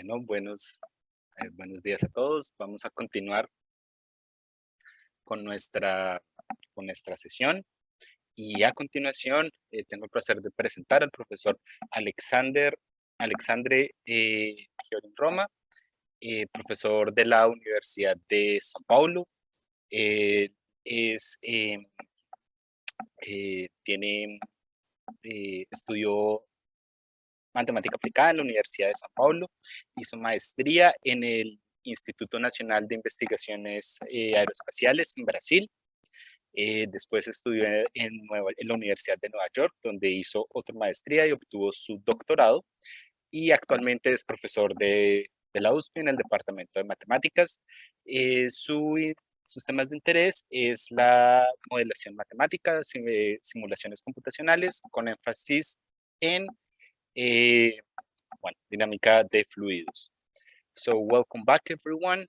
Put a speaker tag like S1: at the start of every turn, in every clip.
S1: Bueno, buenos días a todos. Vamos a continuar con nuestra sesión. Y a continuación tengo el placer de presentar al profesor Alexandre Roma, profesor de la Universidad de São Paulo. Estudió matemática aplicada en la Universidad de São Paulo, hizo maestría en el Instituto Nacional de Investigaciones Aeroespaciales en Brasil. Después estudió en la Universidad de Nueva York, donde hizo otra maestría y obtuvo su doctorado. Y actualmente es profesor de la USP en el Departamento de Matemáticas. Sus temas de interés es la modelación matemática, simulaciones computacionales, con énfasis en dinámica de fluidos. So welcome back everyone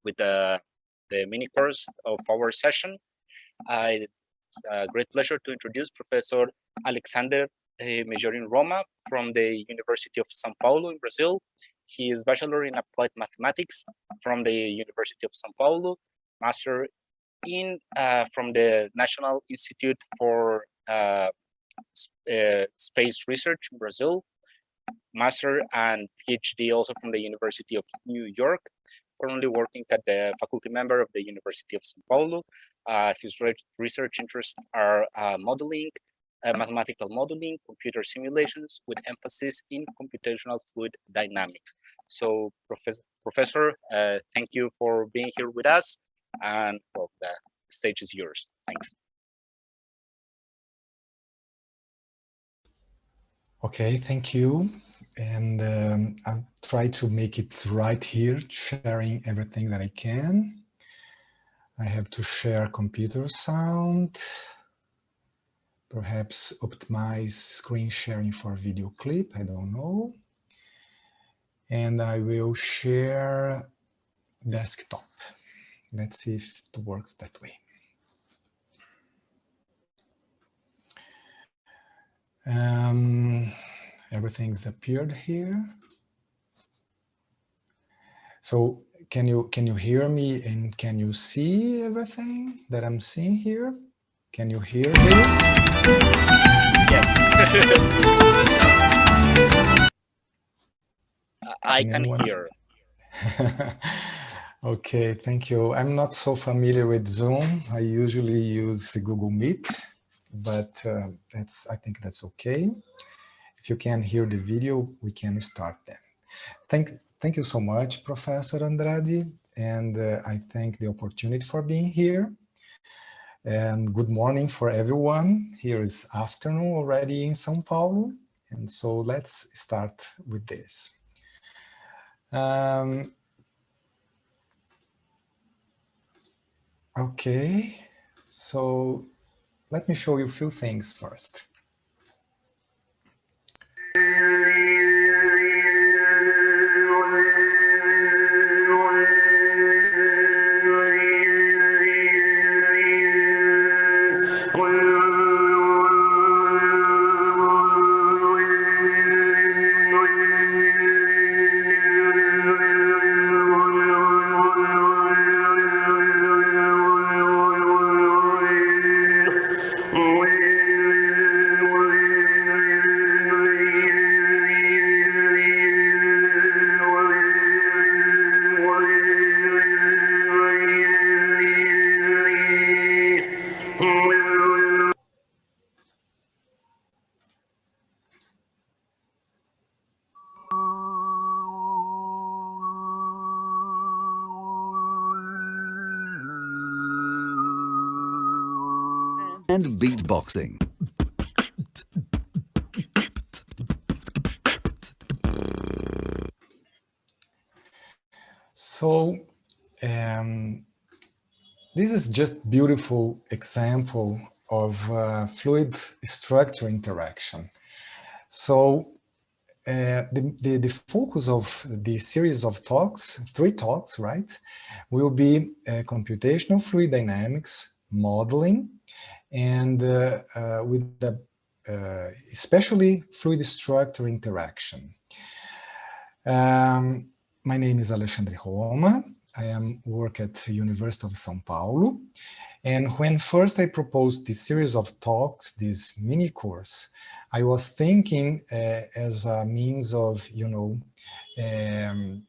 S1: with the mini course of our session. It's a great pleasure to introduce Professor Alexander Roma from the University of São Paulo in Brazil. He is Bachelor in Applied Mathematics from the University of São Paulo, Master in from the National Institute for Space Research in Brazil, Master and PhD also from the University of New York, currently working at the faculty member of the University of São Paulo. His research interests are modeling, mathematical modeling, computer simulations with emphasis in computational fluid dynamics. So Professor, thank you for being here with us, and well, the stage is yours. Thanks.
S2: Okay, thank you. And I'll try to make it right here, sharing everything that I can. I have to share computer sound, perhaps optimize screen sharing for video clip, I don't know. And I will share desktop. Let's see if it works that way. Everything's appeared here. So can you hear me and can you see everything that I'm seeing here? Can you hear this?
S1: Yes. I can hear.
S2: Okay, thank you. I'm not so familiar with Zoom. I usually use Google Meet, but I think that's okay. If you can hear the video, we can start then. Thank you so much, Professor Andrade, and I thank the opportunity for being here. And good morning for everyone. Here is afternoon already in São Paulo, and so let's start with this. Okay, so let me show you a few things first.
S3: And beatboxing.
S2: So this is just beautiful example of fluid structure interaction. So the focus of the series of talks, 3 talks, right, will be computational fluid dynamics, modeling, and with the especially fluid structure interaction. My name is Alexandre Roma. I work at the University of São Paulo. And when first I proposed this series of talks, this mini course, I was thinking as a means of,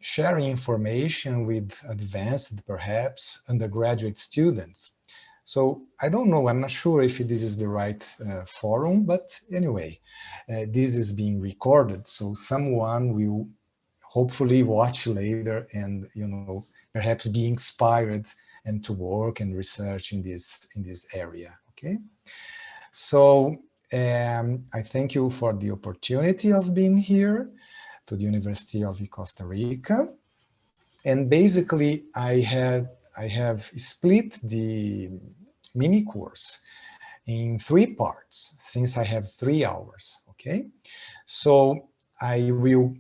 S2: sharing information with advanced, perhaps, undergraduate students. So I don't know, I'm not sure if this is the right forum, but anyway, this is being recorded, so someone will hopefully watch later and, perhaps be inspired and to work and research in this area, okay? So I thank you for the opportunity of being here to the University of Costa Rica. And basically I have split the mini course in 3 parts, since I have 3 hours, okay? So I will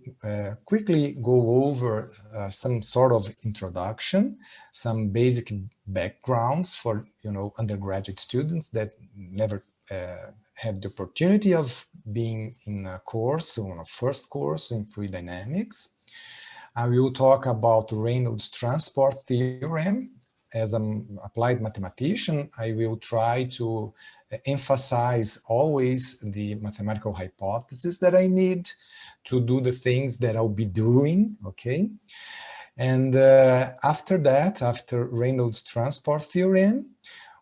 S2: quickly go over some sort of introduction, some basic backgrounds for, undergraduate students that never had the opportunity of being in a course, on a first course in fluid dynamics. I will talk about Reynolds transport theorem. As an applied mathematician, I will try to emphasize always the mathematical hypothesis that I need to do the things that I'll be doing, okay? And after that, after Reynolds transport theorem,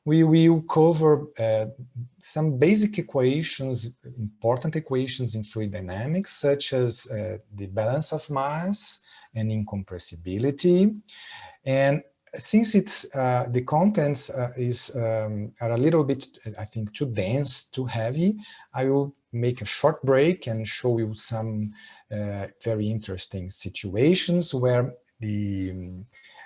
S2: we will cover some basic equations, important equations in fluid dynamics, such as the balance of mass and incompressibility. And since it's the contents are a little bit, I think, too dense, too heavy, I will make a short break and show you some very interesting situations where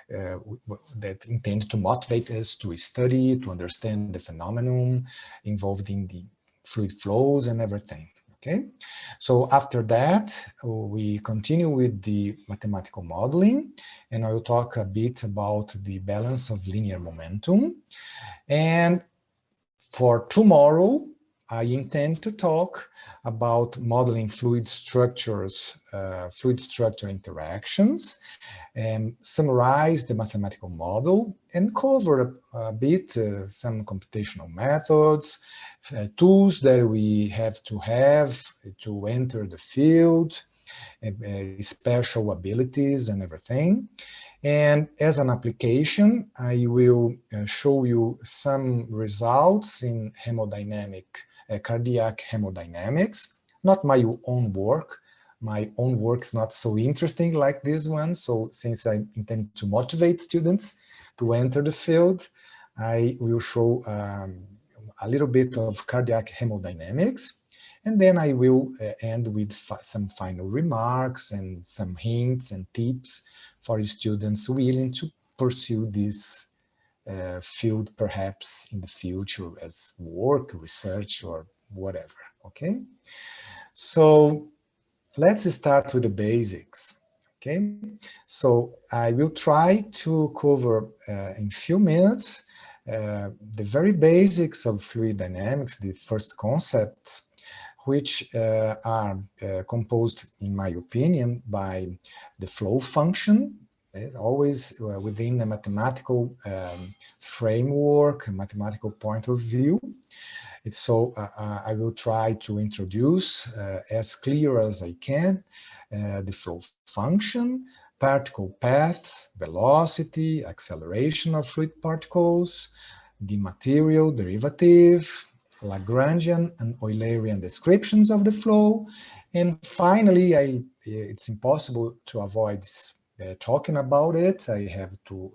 S2: that intend to motivate us to study, to understand the phenomenon involved in the fluid flows and everything. Okay, so after that, we continue with the mathematical modeling, and I will talk a bit about the balance of linear momentum. And for tomorrow, I intend to talk about modeling fluid structures, fluid structure interactions, and summarize the mathematical model and cover a bit some computational methods, tools that we have to enter the field, special abilities and everything. And as an application, I will show you some results in hemodynamic, cardiac hemodynamics, not my own work. My own work's not so interesting like this one. So since I intend to motivate students to enter the field, I will show a little bit of cardiac hemodynamics. And then I will end with some final remarks and some hints and tips for students willing to pursue this field perhaps in the future as work, research, or whatever, okay? So let's start with the basics, okay? So I will try to cover in few minutes the very basics of fluid dynamics, the first concepts, which are composed, in my opinion, by the flow function, always within a mathematical framework, a mathematical point of view. So I will try to introduce as clear as I can the flow function, particle paths, velocity, acceleration of fluid particles, the material derivative, Lagrangian and Eulerian descriptions of the flow, and finally, it's impossible to avoid talking about it. I have to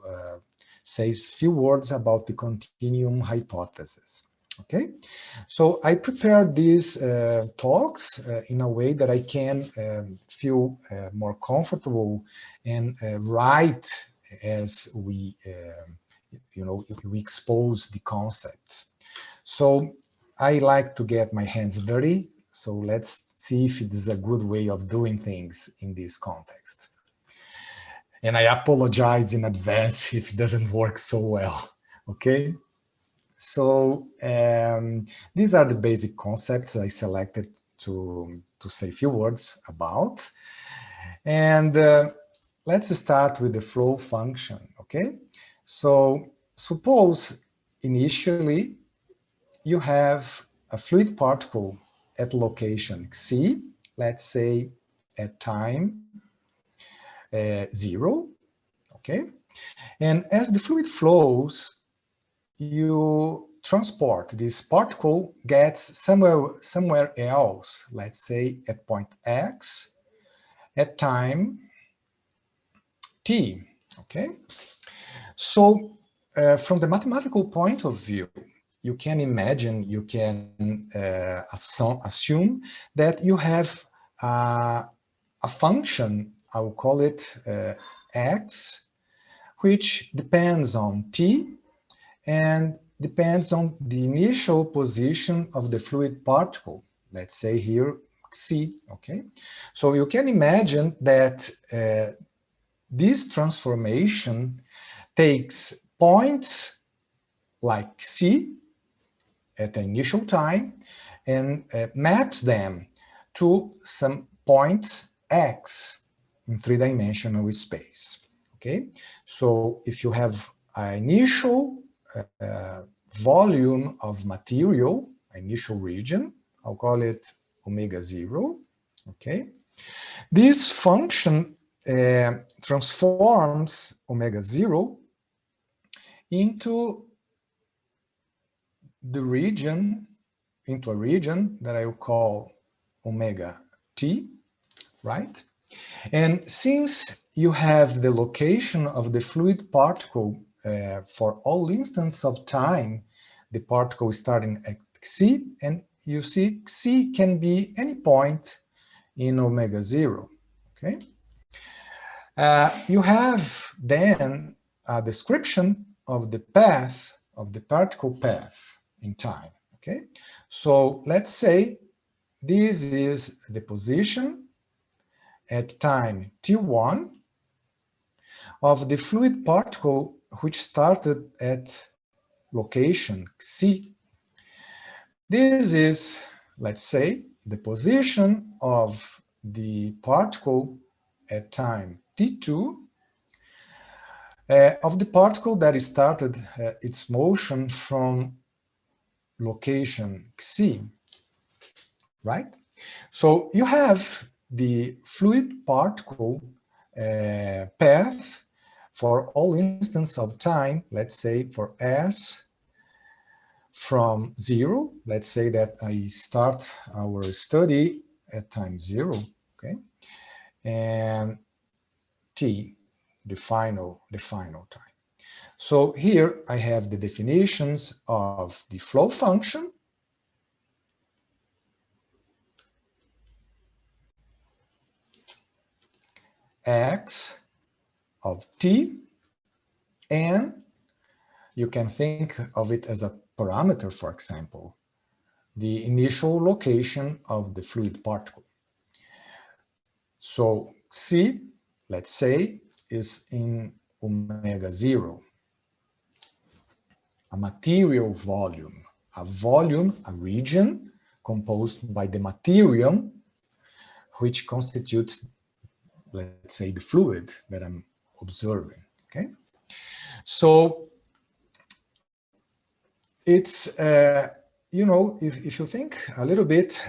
S2: say a few words about the continuum hypothesis. Okay, so I prepared these talks in a way that I can feel more comfortable and write as we, we expose the concepts. So I like to get my hands dirty, so let's see if it is a good way of doing things in this context. And I apologize in advance if it doesn't work so well, okay? So these are the basic concepts I selected to say a few words about. And let's start with the flow function, okay? So suppose initially you have a fluid particle at location C, let's say at time 0, okay? And as the fluid flows, you transport this particle gets somewhere else, let's say at point X, at time T, okay? So from the mathematical point of view, you can imagine, you can assume that you have a function, I will call it x, which depends on t and depends on the initial position of the fluid particle, let's say here c, okay? So you can imagine that this transformation takes points like c at the initial time and maps them to some points x in three-dimensional space, okay? So if you have an initial volume of material, initial region, I'll call it omega 0, okay? This function transforms omega 0 into a region that I will call omega t, right? And since you have the location of the fluid particle for all instants of time, the particle starting at c, and you see c can be any point in omega 0, okay? You have then a description of the path, of the particle path in time, okay? So let's say this is the position at time t1 of the fluid particle which started at location c. This is, let's say, the position of the particle at time t2 of the particle that started its motion from location c, right? So you have the fluid particle path for all instants of time, let's say for s from 0, let's say that I start our study at time 0, okay? And t, the final time. So here I have the definitions of the flow function, x of t, and you can think of it as a parameter, for example, the initial location of the fluid particle. So c, let's say, is in omega 0, a material volume, a region composed by the materium, which constitutes, let's say, the fluid that I'm observing, okay? So it's, you know, if you think a little bit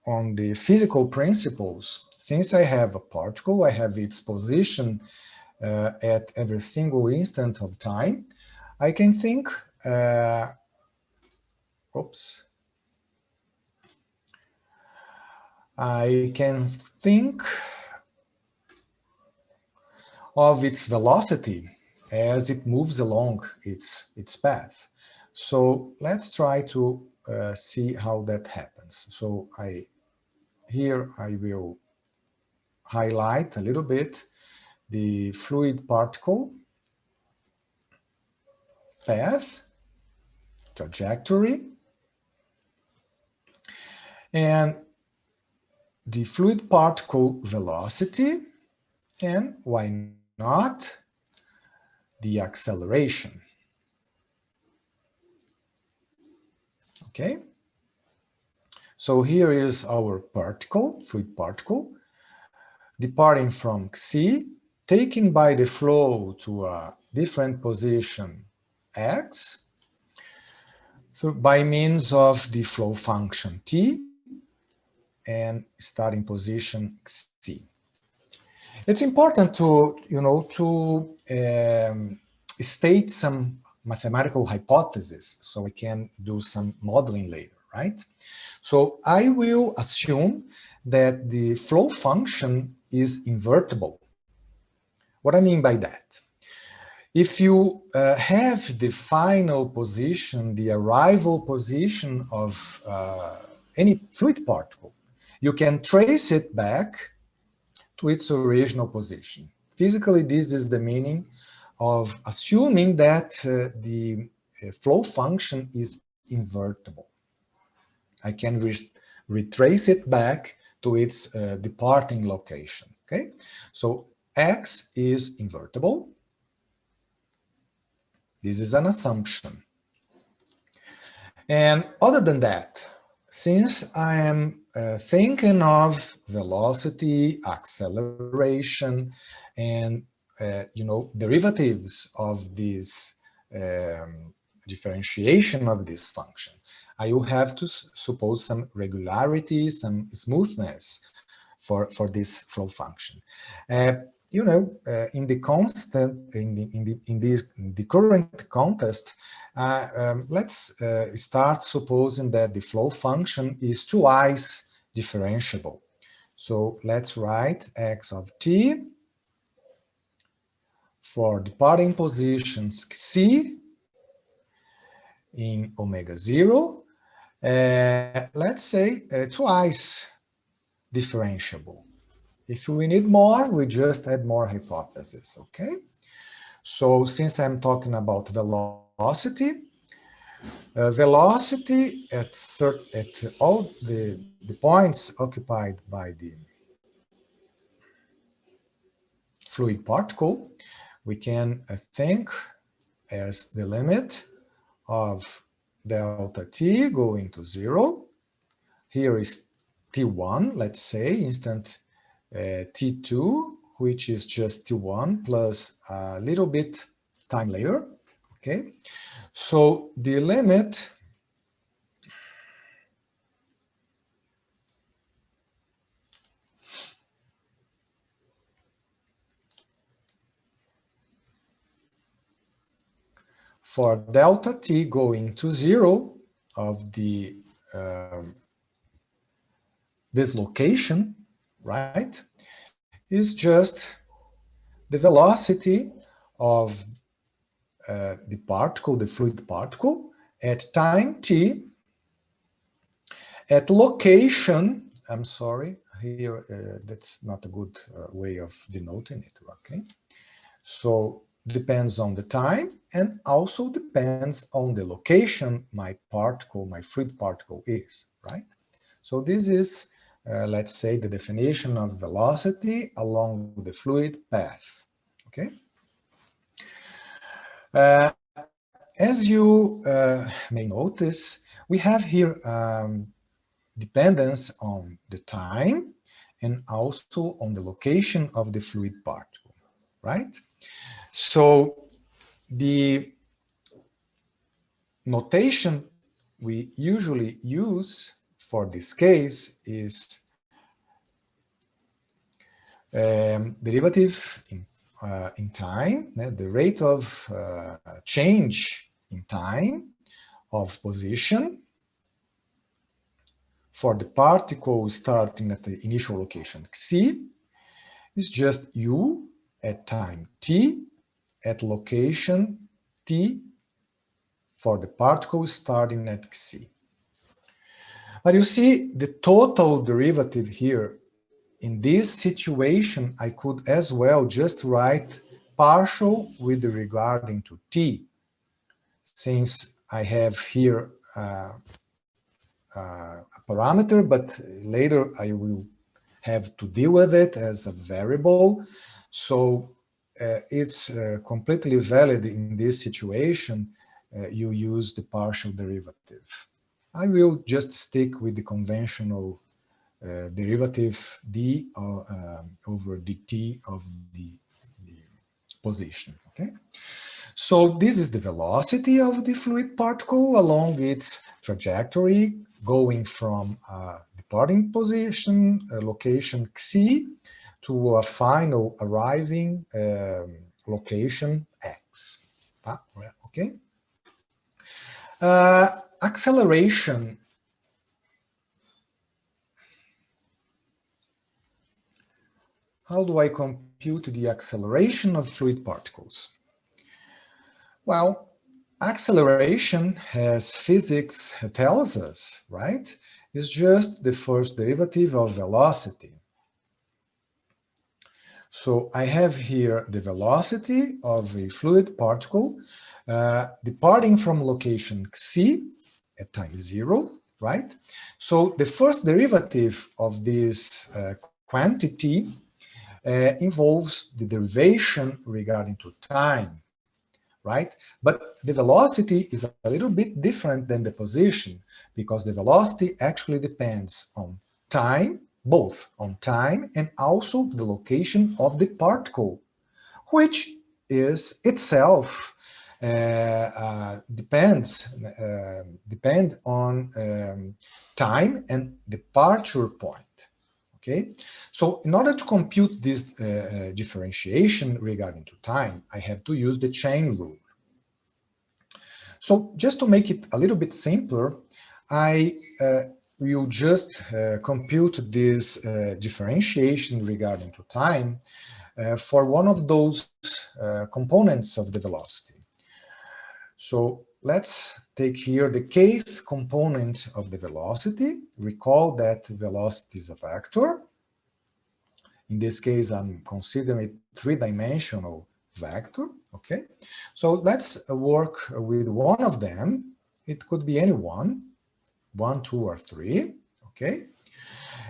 S2: on the physical principles, since I have a particle, I have its position at every single instant of time, I can think, I can think of its velocity as it moves along its path. So let's try to see how that happens. So here I will highlight a little bit the fluid particle path, trajectory, and the fluid particle velocity, and why not the acceleration. Okay, so here is our particle, fluid particle, departing from Xi, taken by the flow to a different position x, by means of the flow function t and starting position c. It's important to, state some mathematical hypotheses so we can do some modeling later, right? So I will assume that the flow function is invertible. What I mean by that? If you have the final position, the arrival position of any fluid particle, you can trace it back to its original position. Physically, this is the meaning of assuming that the flow function is invertible. I can retrace it back to its departing location, okay? So x is invertible. This is an assumption. And other than that, since I am thinking of velocity, acceleration, and derivatives of this differentiation of this function, I will have to suppose some regularity, some smoothness for this flow function. In the constant, in the current context, let's start supposing that the flow function is twice differentiable. So let's write x of t for departing positions c in omega 0. Let's say twice differentiable. If we need more, we just add more hypotheses, okay? So since I'm talking about velocity, velocity at all the points occupied by the fluid particle, we can think as the limit of delta t going to 0. Here is t1, let's say, instant t2, which is just t1 plus a little bit time later, okay? So the limit for delta t going to 0 of the dislocation, right, is just the velocity of the particle, the fluid particle, at time t, at location, I'm sorry, here that's not a good way of denoting it, okay? So depends on the time and also depends on the location my particle, my fluid particle is, right? So this is, let's say, the definition of velocity along the fluid path, okay? As you may notice, we have here dependence on the time and also on the location of the fluid particle, right? So the notation we usually use for this case is derivative in time, the rate of change in time of position for the particle starting at the initial location c is just u at time t at location t for the particle starting at c. But you see the total derivative here. In this situation, I could as well just write partial with regarding to t, since I have here a parameter, but later I will have to deal with it as a variable. So it's completely valid in this situation. You use the partial derivative. I will just stick with the conventional derivative d over dt of the position, okay? So this is the velocity of the fluid particle along its trajectory, going from departing position, location xi, to a final arriving location x. Okay. Acceleration. How do I compute the acceleration of fluid particles? Well, acceleration, as physics tells us, right, is just the first derivative of velocity. So I have here the velocity of a fluid particle departing from location c at time 0, right? So the first derivative of this quantity involves the derivation regarding to time, right? But the velocity is a little bit different than the position, because the velocity actually depends on time, both on time and also the location of the particle, which is itself depend on time and departure point. Okay, so in order to compute this differentiation regarding to time, I have to use the chain rule. So just to make it a little bit simpler, I will just compute this differentiation regarding to time for one of those components of the velocity. So let's take here the kth component of the velocity. Recall that velocity is a vector. In this case, I'm considering it three-dimensional vector, okay? So let's work with one of them. It could be any one, 2, or 3, okay?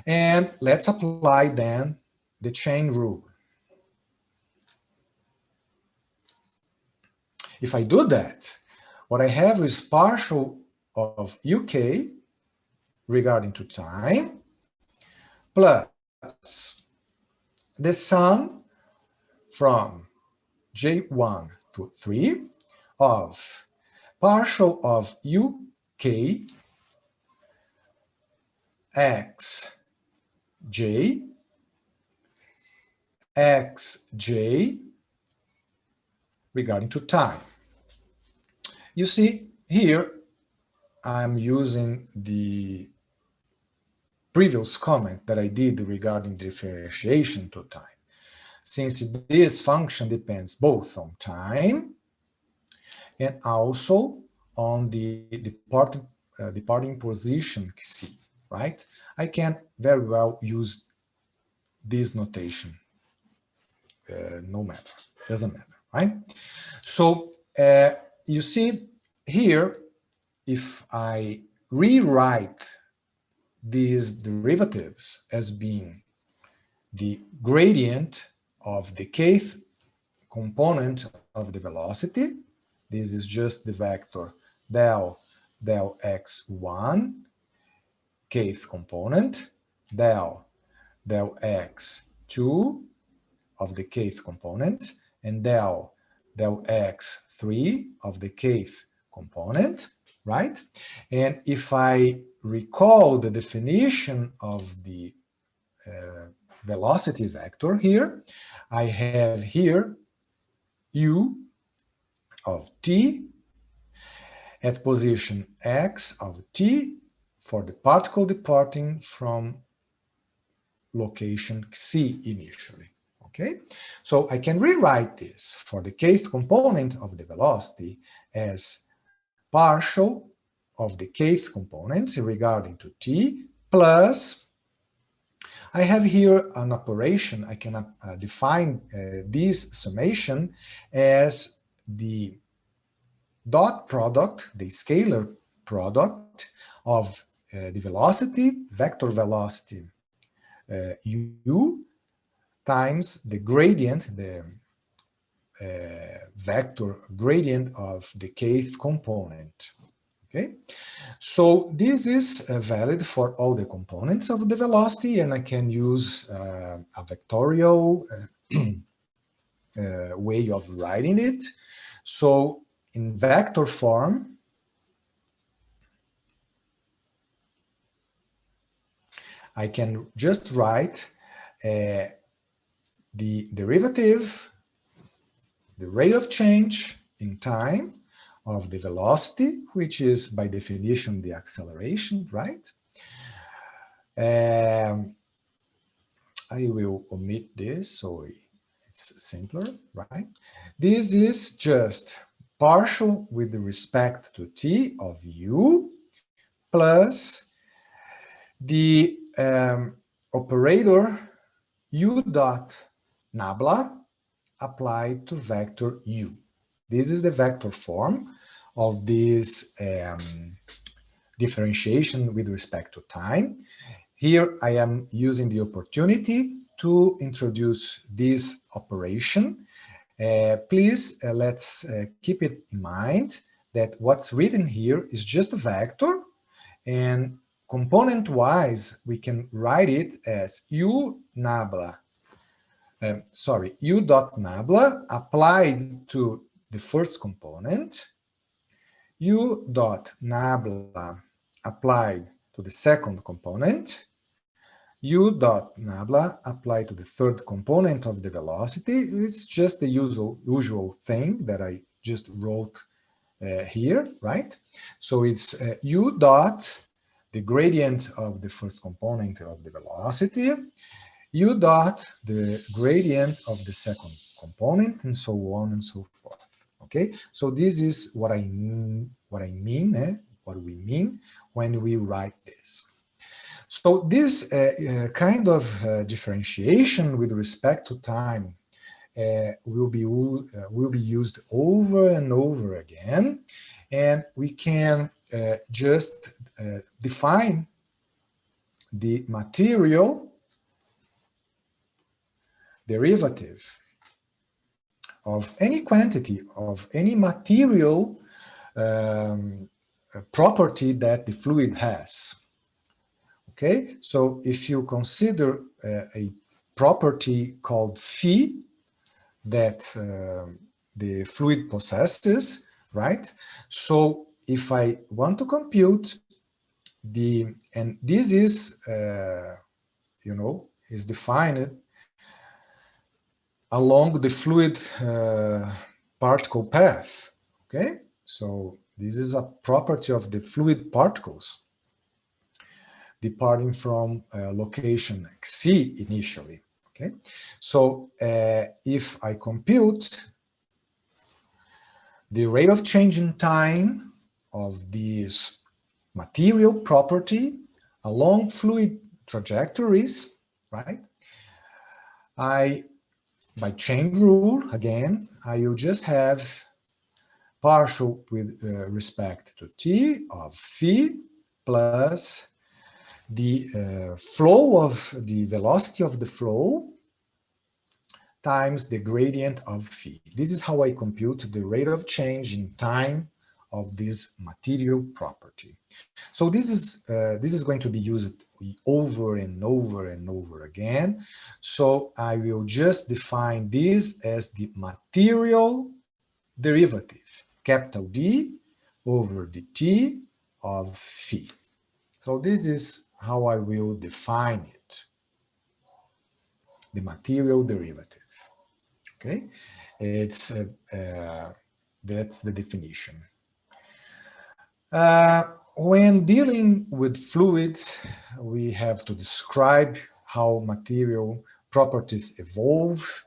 S2: And let's apply then the chain rule. If I do that, what I have is partial of uk regarding to time plus the sum from j1 to 3 of partial of uk xj xj regarding to time. You see, here I'm using the previous comment that I did regarding differentiation to time. Since this function depends both on time and also on the departing position c, right? I can very well use this notation, no matter, doesn't matter, right? So you see here, if I rewrite these derivatives as being the gradient of the kth component of the velocity, this is just the vector del x1 kth component, del x2 of the kth component, and del x3 of the kth component, right? And if I recall the definition of the velocity vector here, I have here u of t at position x of t for the particle departing from location c initially. Okay, so I can rewrite this for the kth component of the velocity as partial of the kth components regarding to t plus, I have here an operation. I can define this summation as the dot product, the scalar product of the velocity, vector velocity u, times the gradient, the vector gradient of the kth component, Okay, so this is valid for all the components of the velocity, and I can use a vectorial way of writing it. So in vector form, I can just write the derivative, the rate of change in time of the velocity, which is by definition the acceleration, right? I will omit this so it's simpler, right? This is just partial with respect to t of u plus the operator u dot nabla applied to vector u. This is the vector form of this differentiation with respect to time. Here I am using the opportunity to introduce this operation. Please let's keep it in mind that what's written here is just a vector, and component-wise we can write it as u dot nabla applied to the first component, u dot nabla applied to the second component, u dot nabla applied to the third component of the velocity. It's just the usual thing that I just wrote here, right? So it's u dot, the gradient of the first component of the velocity, u dot, the gradient of the second component, and so on and so forth. Okay, so this is what we mean when we write this. So this kind of differentiation with respect to time will be used over and over again, and we can just define the material derivative of any quantity, of any material property that the fluid has. Okay, so if you consider a property called phi that the fluid possesses, right? So if I want to compute and this is, is defined along the fluid particle path, okay? So this is a property of the fluid particles departing from location C initially, okay? So if I compute the rate of change in time of this material property along fluid trajectories, right? By chain rule, again, I will just have partial with respect to t of phi plus the flow of the velocity of the flow times the gradient of phi. This is how I compute the rate of change in time of this material property. So this is going to be used over and over and over again. So I will just define this as the material derivative, capital D over dt of phi. So this is how I will define it, the material derivative. Okay, it's that's the definition. When dealing with fluids, we have to describe how material properties evolve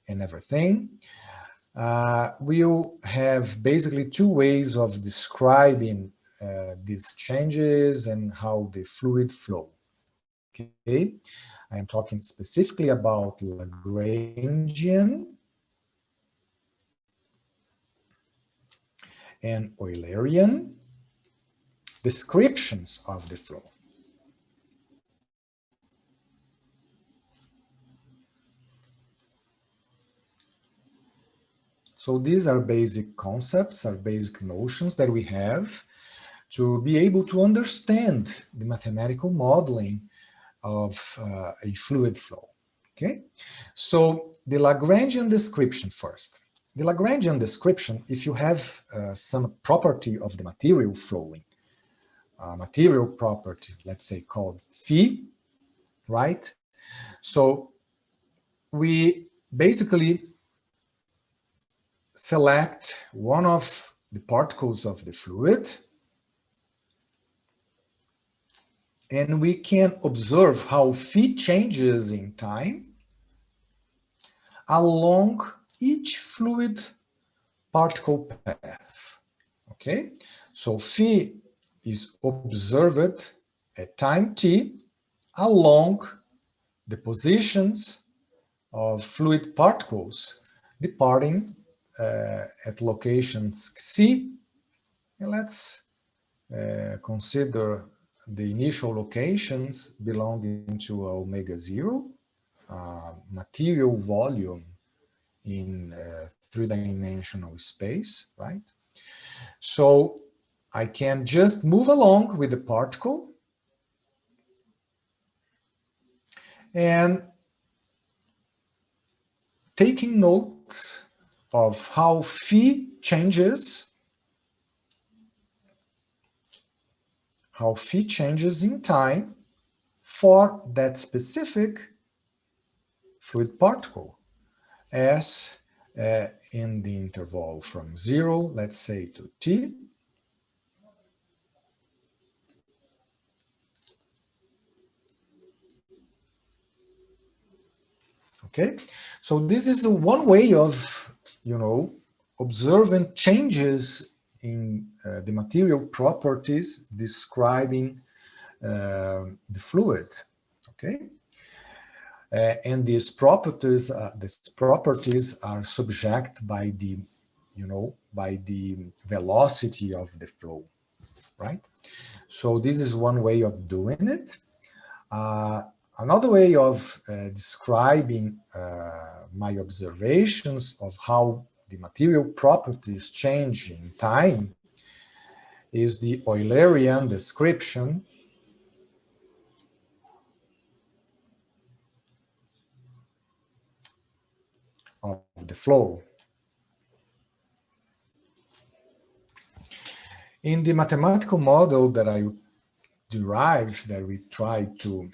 S2: and everything. We'll have basically two ways of describing these changes and how the fluid flow. Okay, I am talking specifically about Lagrangian and Eulerian descriptions of the flow. So these are basic concepts, are basic notions that we have to be able to understand the mathematical modeling of a fluid flow. Okay, so the Lagrangian description first. The Lagrangian description, if you have some property of the material flowing, material property, let's say called phi, right? So we basically select one of the particles of the fluid, and we can observe how phi changes in time along each fluid particle path. Okay, so phi is observed at time t along the positions of fluid particles departing at locations c. And let's consider the initial locations belonging to omega 0, material volume in three-dimensional space, right? So I can just move along with the particle and taking notes of how phi changes, in time for that specific fluid particle, as in the interval from 0, let's say, to t. Okay, so this is one way of, observing changes in the material properties describing the fluid. Okay, and these properties are subject by the, by the velocity of the flow, right? So this is one way of doing it. Another way of describing my observations of how the material properties change in time is the Eulerian description of the flow. In the mathematical model that I derived, that we try to,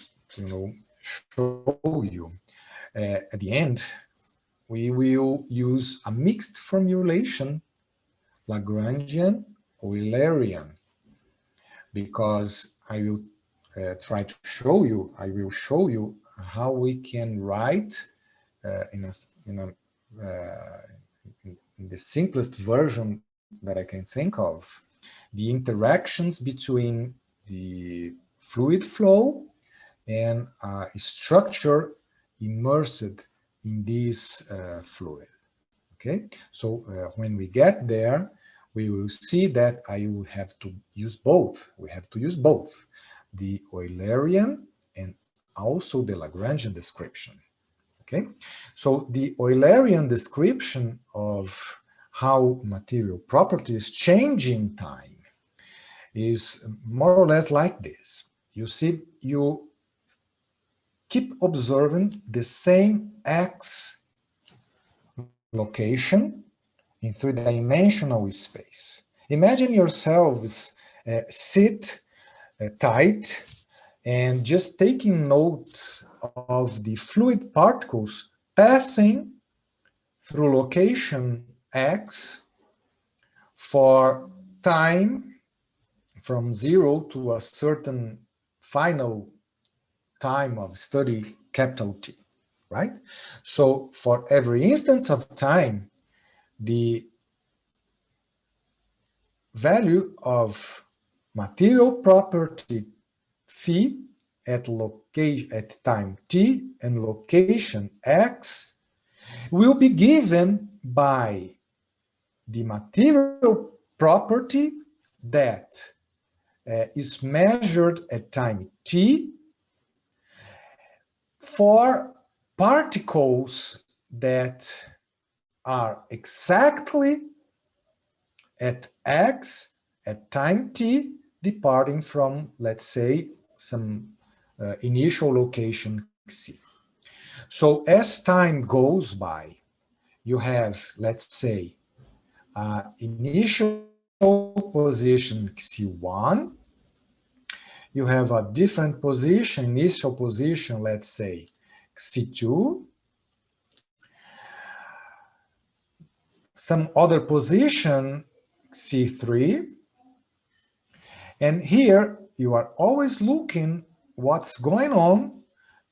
S2: show you at the end, we will use a mixed formulation, Lagrangian, Eulerian, because I will try to show you, how we can write in the simplest version that I can think of, the interactions between the fluid flow and a structure immersed in this fluid. Okay, so when we get there, we will see that I will have to use both. We have to use both the Eulerian and also the Lagrangian description. Okay, so the Eulerian description of how material properties change in time is more or less like this. You see, you keep observing the same x location in three-dimensional space. Imagine yourselves sit tight and just taking notes of the fluid particles passing through location x for time from 0 to a certain final time of study, capital T, right? So for every instance of time, the value of material property phi at time t and location x will be given by the material property that is measured at time t for particles that are exactly at x at time t departing from, let's say, some initial location C. So as time goes by, you have, let's say, initial position C1, you have a different position, initial position, let's say, C2, some other position, C3, and here you are always looking what's going on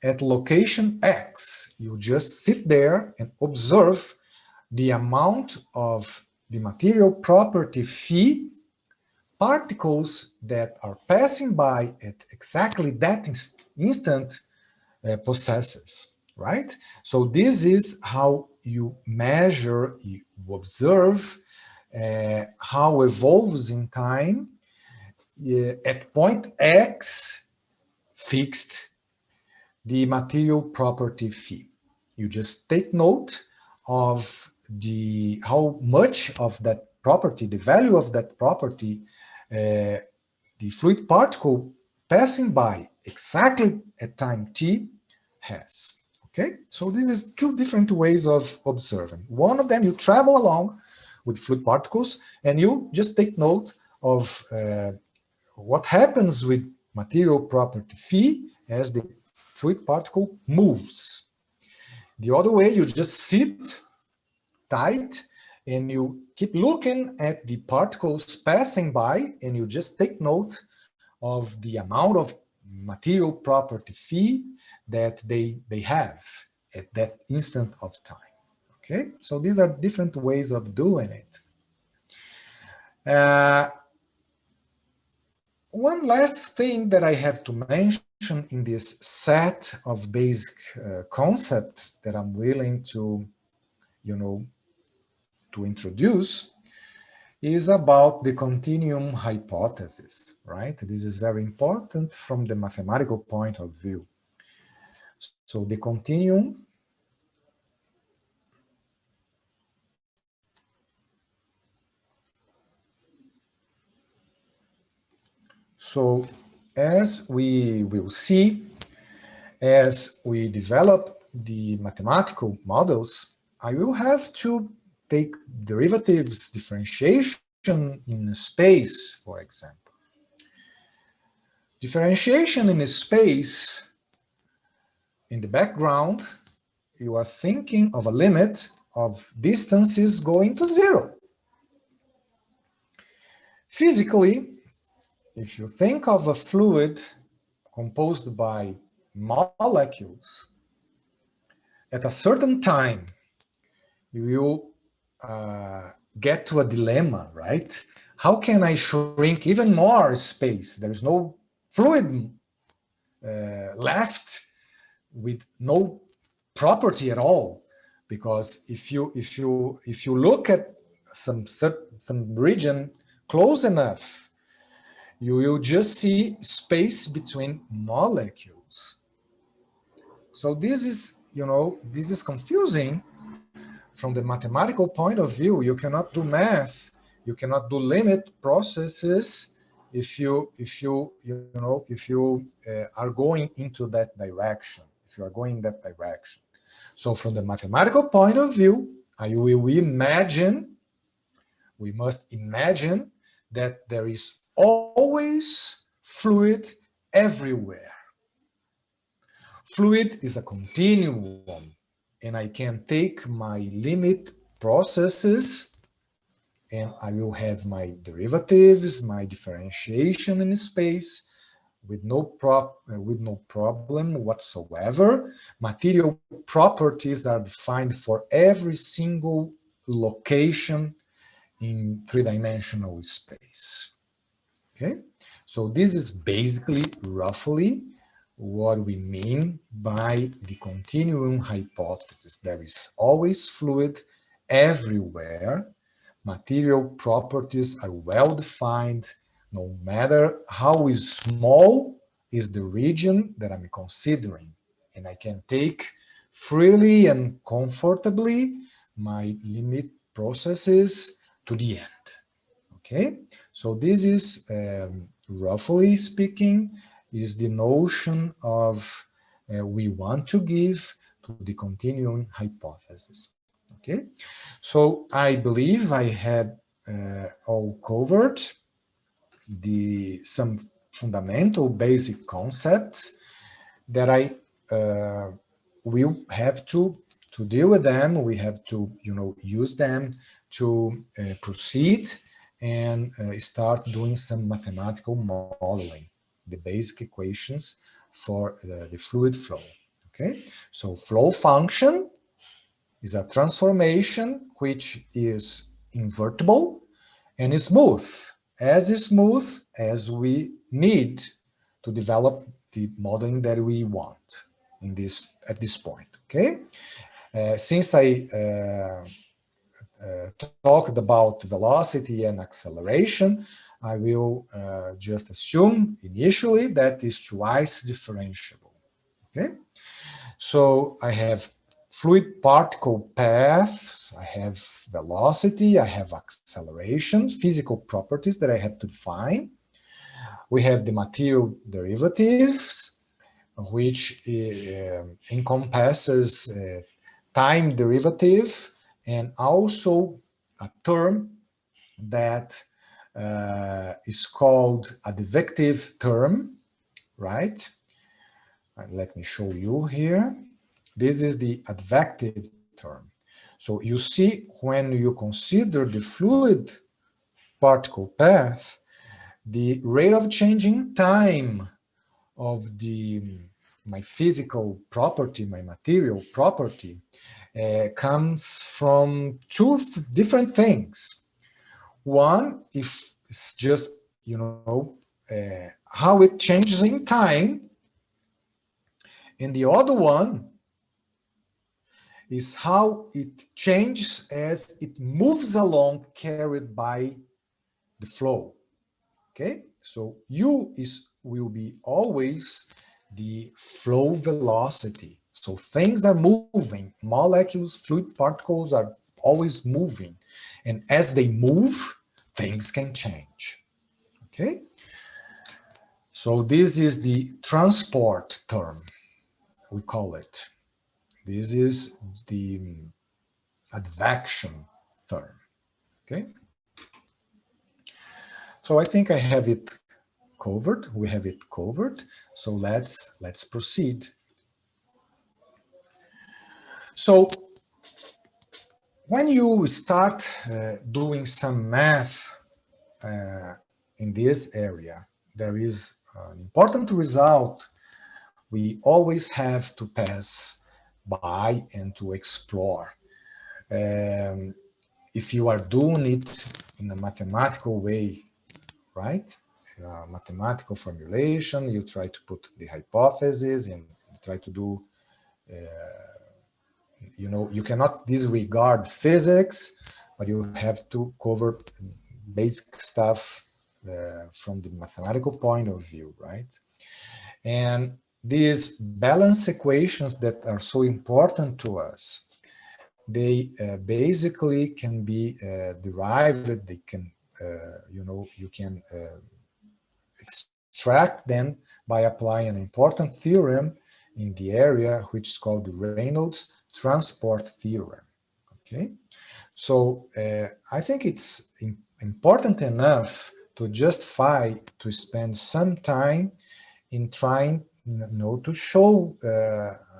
S2: at location X. You just sit there and observe the amount of the material property phi particles that are passing by at exactly that instant possesses, right? So this is how you measure, you observe how evolves in time at point X fixed the material property phi. You just take note of how much of that property, the value of that property, the fluid particle passing by exactly at time t has. Okay, so this is two different ways of observing. One of them, you travel along with fluid particles and you just take note of what happens with material property phi as the fluid particle moves. The other way, you just sit tight and you keep looking at the particles passing by and you just take note of the amount of material property phi that they have at that instant of time. Okay, so these are different ways of doing it. One last thing that I have to mention in this set of basic concepts that I'm willing to, to introduce is about the continuum hypothesis, right? This is very important from the mathematical point of view. So the continuum So as we will see, as we develop the mathematical models, I will have to take derivatives, differentiation in space, for example. Differentiation in space, in the background, you are thinking of a limit of distances going to zero. Physically, if you think of a fluid composed by molecules, at a certain time, you will get to a dilemma, right? How can I shrink even more space? There's no fluid left with no property at all, because if you look at some region close enough, you will just see space between molecules. So this is, this is confusing from the mathematical point of view. You cannot do math, you cannot do limit processes if you are going into that direction, if you are going in that direction. So from the mathematical point of view, we must imagine that there is always fluid everywhere. Fluid is a continuum, and I can take my limit processes and I will have my derivatives, my differentiation in space with no problem whatsoever. Material properties are defined for every single location in three-dimensional space. Okay, so this is basically roughly what we mean by the continuum hypothesis. There is always fluid everywhere. Material properties are well defined, no matter how small is the region that I'm considering. And I can take freely and comfortably my limit processes to the end. Okay, so this is roughly speaking, is the notion of we want to give to the continuum hypothesis. Okay, so I believe I had all covered some fundamental basic concepts that I will have to deal with them. We have to, use them to proceed and start doing some mathematical modeling, the basic equations for the fluid flow. Okay, so flow function is a transformation which is invertible and is smooth as we need to develop the modeling that we want at this point. Okay, since I talked about velocity and acceleration, I will just assume initially that is twice differentiable. Okay, so I have fluid particle paths, I have velocity, I have acceleration, physical properties that I have to define. We have the material derivatives, which encompasses time derivative and also a term that is called a advective term, right? Let me show you here. This is the advective term. So you see, when you consider the fluid particle path, the rate of changing time of my physical property, my material property, comes from two different things. One is just, how it changes in time, and the other one is how it changes as it moves along, carried by the flow. Okay, so U will be always the flow velocity. So things are moving, molecules, fluid particles are always moving, and as they move, things can change. Okay, so this is the transport term, we call it. This is the advection term. Okay, so I think I have it covered. We have it covered. So let's proceed. So when you start doing some math in this area, there is an important result we always have to pass by and to explore. If you are doing it in a mathematical way, right? Mathematical formulation, you try to put the hypothesis and you try to do, you cannot disregard physics, but you have to cover basic stuff from the mathematical point of view, right? And these balance equations that are so important to us, they basically can be derived, they can, you can extract them by applying an important theorem in the area, which is called the Reynolds transport theorem. Okay, so I think it's important enough to justify to spend some time in trying, to show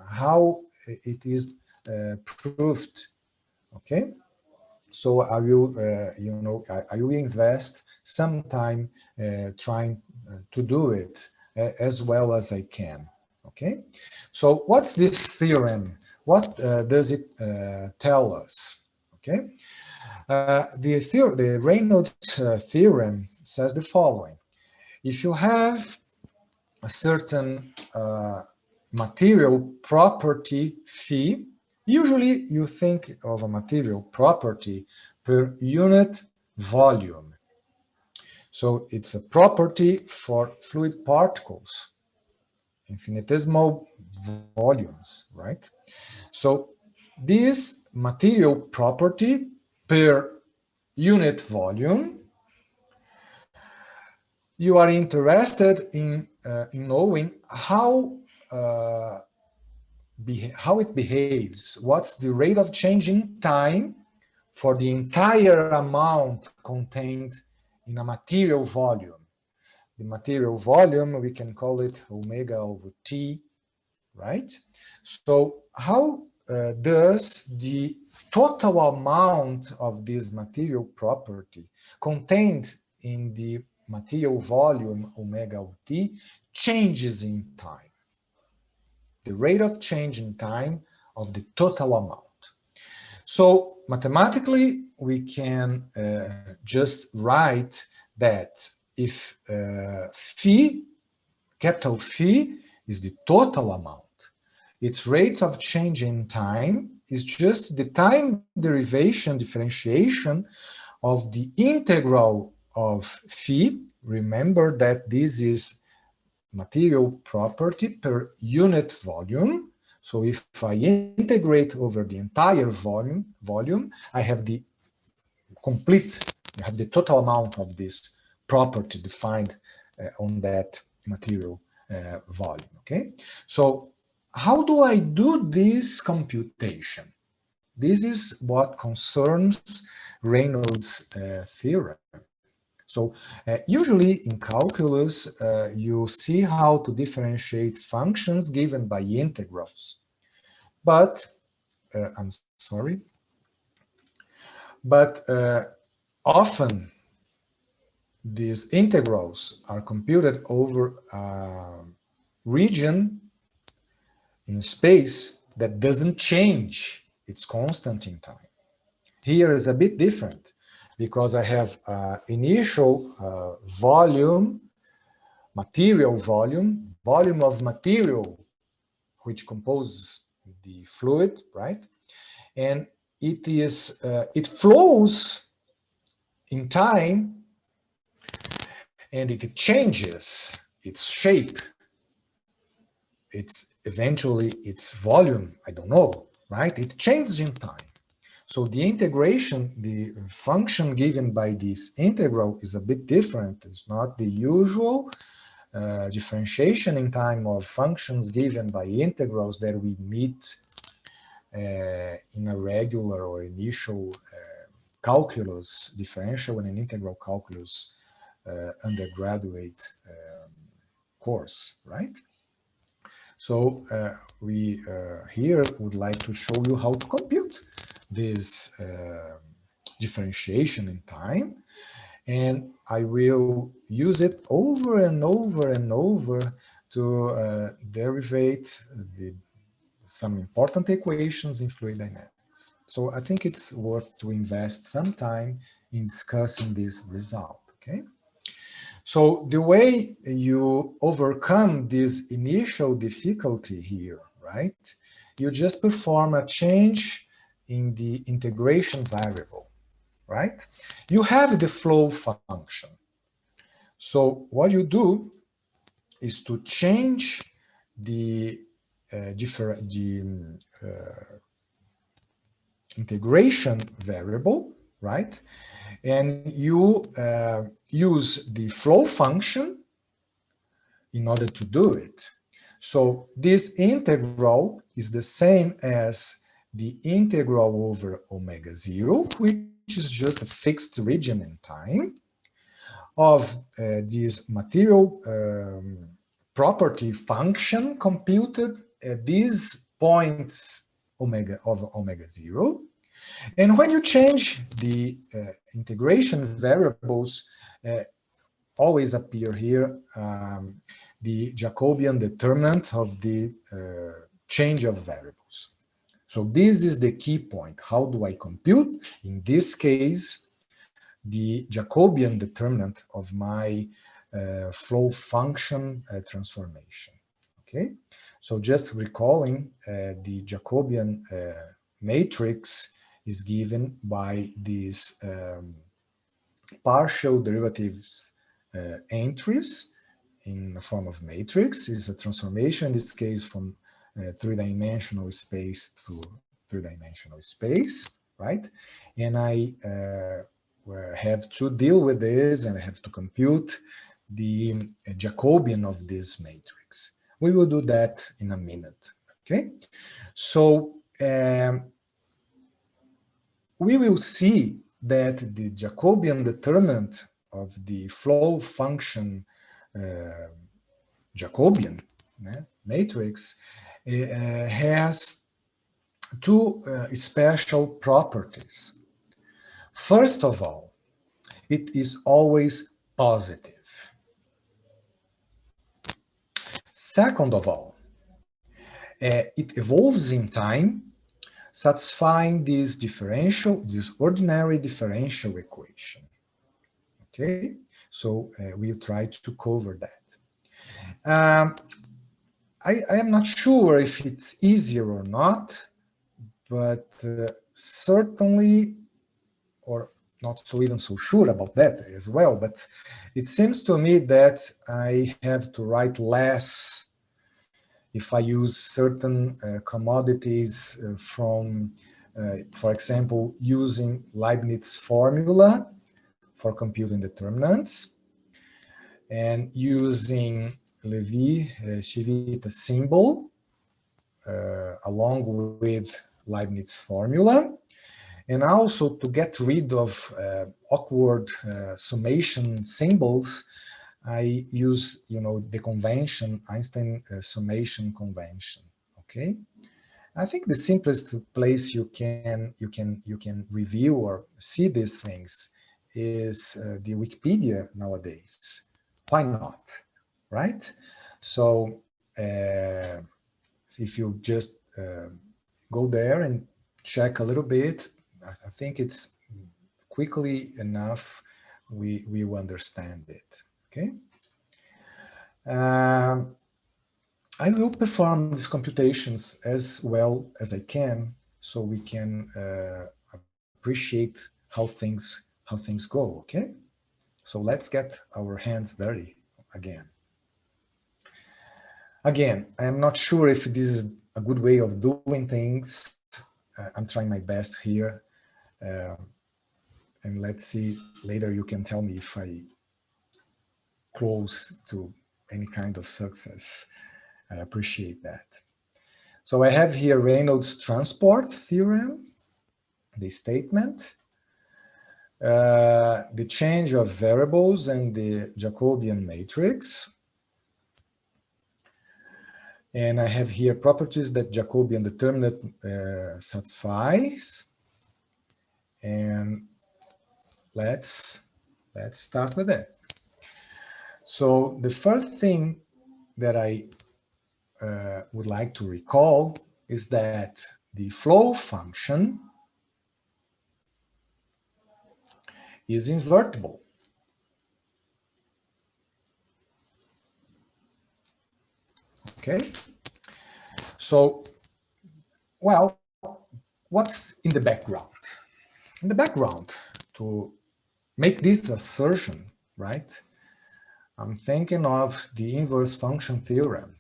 S2: how it is proved. Okay, so I will, I will invest some time trying to do it as well as I can. Okay, so what's this theorem? What does it tell us? Okay, the Reynolds theorem says the following: if you have a certain material property phi, usually you think of a material property per unit volume. So it's a property for fluid particles, infinitesimal volumes, right? So this material property per unit volume you are interested in knowing how it behaves, what's the rate of change in time for the entire amount contained in a material volume. The material volume, we can call it omega over t, right? So how does the total amount of this material property contained in the material volume omega of t changes in time? The rate of change in time of the total amount. So mathematically, we can just write that if phi, capital Phi, is the total amount, its rate of change in time is just the time derivation, differentiation of the integral of phi. Remember that this is material property per unit volume. So if I integrate over the entire volume, I have the total amount of this property defined on that material volume, okay? So how do I do this computation? This is what concerns Reynolds theorem. So usually in calculus, you see how to differentiate functions given by integrals. But, I'm sorry, but often these integrals are computed over a region in space that doesn't change, it's constant in time. Here is a bit different because I have initial volume, material volume, volume of material which composes the fluid, right? And it flows in time and it changes its shape. It's eventually its volume, I don't know, right? It changes in time. So the integration, the function given by this integral is a bit different. It's not the usual differentiation in time of functions given by integrals that we meet in a regular or initial calculus, differential and integral calculus undergraduate course, right? So we here would like to show you how to compute this differentiation in time, and I will use it over and over and over to derivate some important equations in fluid dynamics. So I think it's worth to invest some time in discussing this result, okay? So the way you overcome this initial difficulty here, right? You just perform a change in the integration variable, right? You have the flow function. So what you do is to change the integration variable, right? And you use the flow function in order to do it. So this integral is the same as the integral over omega 0, which is just a fixed region in time of this material property function computed at these points of omega 0. And when you change the integration variables, always appear here the Jacobian determinant of the change of variables. So this is the key point. How do I compute, in this case, the Jacobian determinant of my flow function transformation? Okay, so just recalling, the Jacobian matrix is given by these partial derivatives entries in the form of matrix. Is a transformation, in this case, from three-dimensional space to three-dimensional space, right? And I have to deal with this, and I have to compute the Jacobian of this matrix. We will do that in a minute, okay? So we will see that the Jacobian determinant of the flow function Jacobian matrix has two special properties. First of all, it is always positive. Second of all, it evolves in time, satisfying this ordinary differential equation. Okay, so we'll try to cover that. I am not sure if it's easier or not, but certainly, or not so even so sure about that as well, but it seems to me that I have to write less if I use certain commodities from, for example, using Leibniz formula for computing determinants and using Levi-Civita symbol along with Leibniz formula, and also to get rid of awkward summation symbols. I use, the convention, Einstein summation convention. Okay, I think the simplest place you can review or see these things is the Wikipedia nowadays. Why not, right? So if you just go there and check a little bit, I think it's quickly enough we will understand it. Okay. I will perform these computations as well as I can, so we can appreciate how things go. Okay. So let's get our hands dirty again. Again, I am not sure if this is a good way of doing things. I'm trying my best here. And let's see, later you can tell me if I close to any kind of success. I appreciate that. So I have here Reynolds transport theorem, the statement, the change of variables and the Jacobian matrix. And I have here properties that Jacobian determinant satisfies. And let's start with it. So the first thing that I would like to recall is that the flow function is invertible. Okay, so, well, what's in the background? In the background, to make this assertion, right, I'm thinking of the inverse function theorem.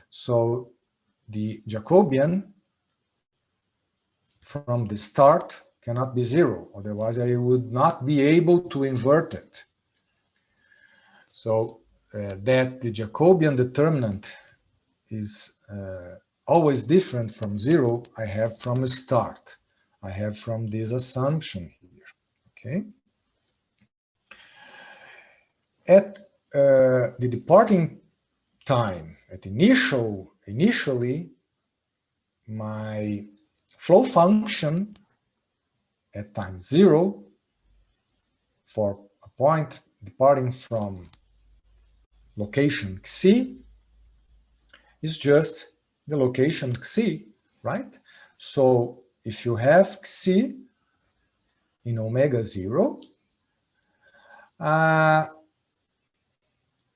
S2: So the Jacobian from the start cannot be zero, otherwise I would not be able to invert it. So that the Jacobian determinant is always different from zero, I have from the start. I have from this assumption here, okay? At the departing time, at initially, my flow function at time zero for a point departing from location xi is just the location xi, right? So if you have xi in omega 0,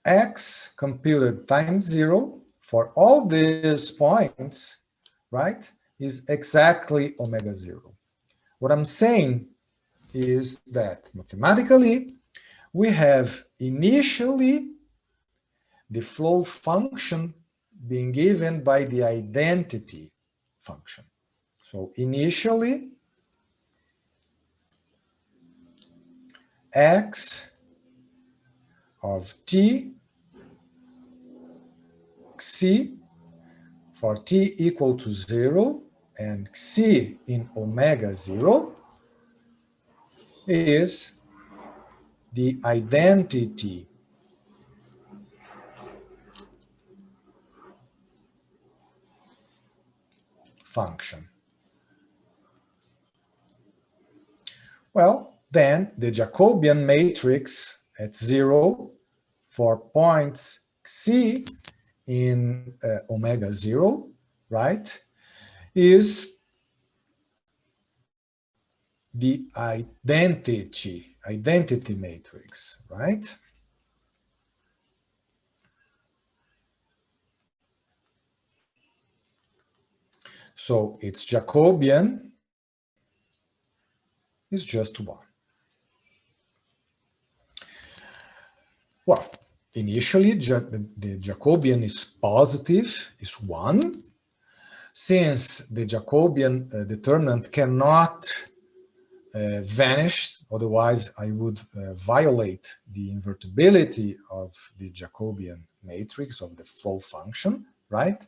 S2: x computed times 0 for all these points, right, is exactly omega 0. What I'm saying is that mathematically, we have initially the flow function being given by the identity function. So initially, x of t xi for t equal to 0 and xi in omega 0 is the identity function. Well, then the Jacobian matrix at 0 for points xi in omega 0, right, is the identity matrix, right? So its Jacobian is just 1. Well, initially the Jacobian is positive, is 1. Since the Jacobian determinant cannot vanish, otherwise I would violate the invertibility of the Jacobian matrix of the flow function, right?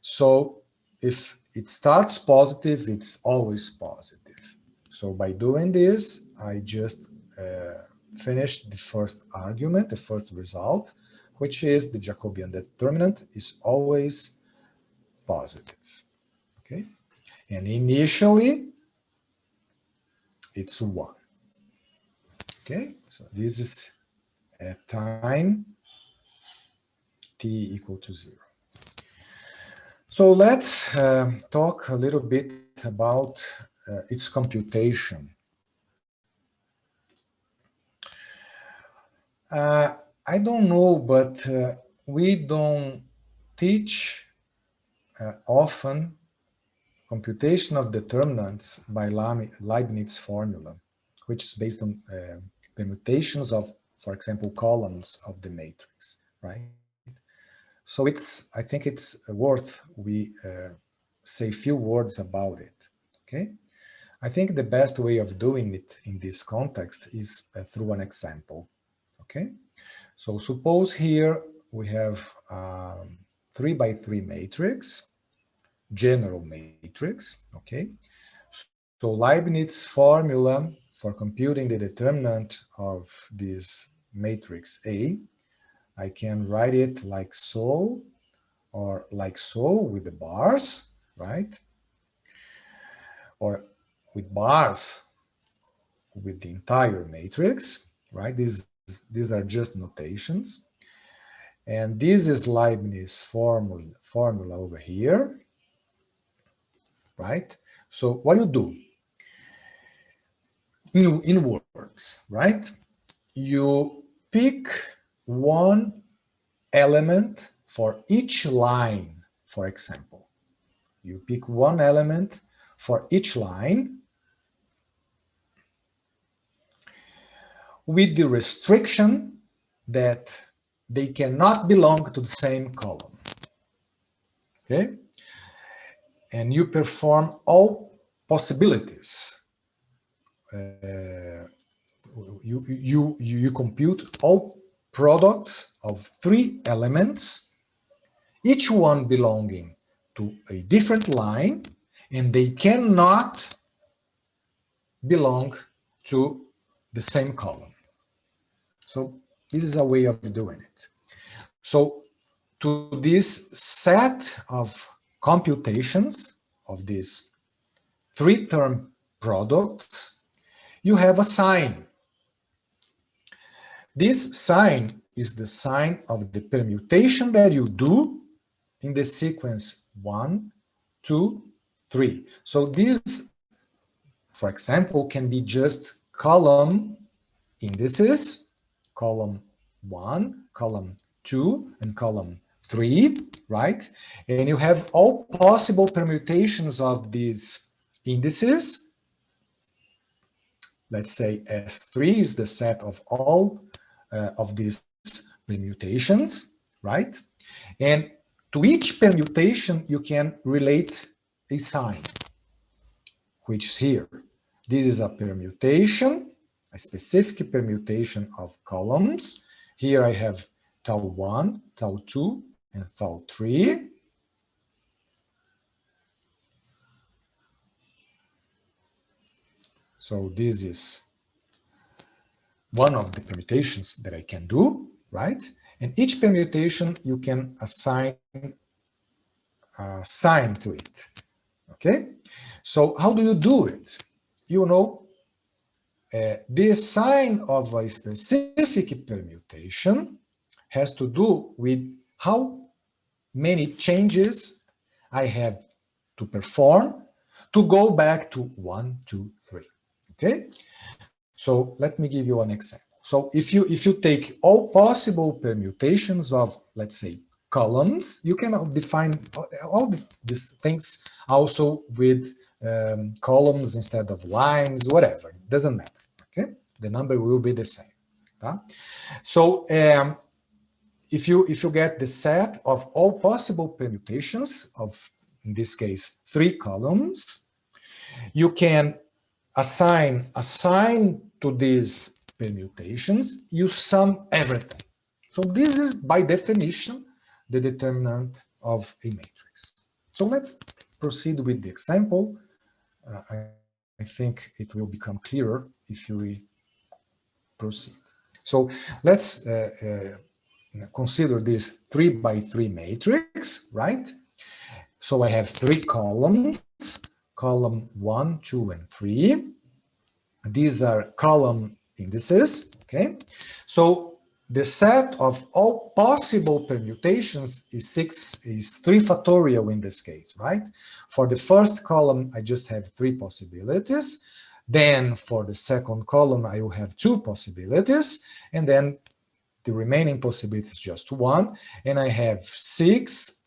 S2: So if it starts positive, it's always positive. So by doing this, I just finished the first argument, the first result, which is the Jacobian determinant is always positive. Okay, and initially it's 1. Okay, so this is at time t equal to 0. So let's talk a little bit about its computation. I don't know, but we don't teach often computation of determinants by Leibniz formula, which is based on permutations of, for example, columns of the matrix, right? So I think it's worth we say a few words about it, okay? I think the best way of doing it in this context is through an example, okay? So suppose here we have 3 by 3 matrix, general matrix, okay? So Leibniz formula for computing the determinant of this matrix A, I can write it like so, or like so with the bars, right? Or with bars with the entire matrix, right? These are just notations. And this is Leibniz formula over here, right? So what you do in words, right? You pick one element for each line, for example. You pick one element for each line with the restriction that they cannot belong to the same column, okay? And you perform all possibilities. You compute all products of 3 elements, each one belonging to a different line, and they cannot belong to the same column. So this is a way of doing it. So to this set of computations of these 3-term products, you have a sign. This sign is the sign of the permutation that you do in the sequence 1, 2, 3. So this, for example, can be just column indices, column 1, column 2, and column 3, right? And you have all possible permutations of these indices. Let's say S3 is the set of all of these permutations, right? And to each permutation, you can relate a sign, which is here. This is a permutation, a specific permutation of columns, Here I have tau 1, tau 2, and tau 3. So this is one of the permutations that I can do, right? And each permutation you can assign a sign to it, okay? So how do you do it? You know, the sign of a specific permutation has to do with how many changes I have to perform to go back to 1, 2, 3, okay? So let me give you an example. So if you take all possible permutations of, let's say, columns, you can define all these things also with columns instead of lines, whatever, it doesn't matter, okay? The number will be the same. So if you get the set of all possible permutations of, in this case, 3 columns, you can assign a sign to these permutations, you sum everything. So this is, by definition, the determinant of a matrix. So let's proceed with the example. I think it will become clearer if we proceed. So let's consider this 3 by 3 matrix, right? So I have 3 columns, column 1, 2, and 3. These are column indices, okay? So the set of all possible permutations is 3 factorial in this case, right? For the first column, I just have 3 possibilities. Then for the second column, I will have 2 possibilities. And then the remaining possibility is just 1. And I have 6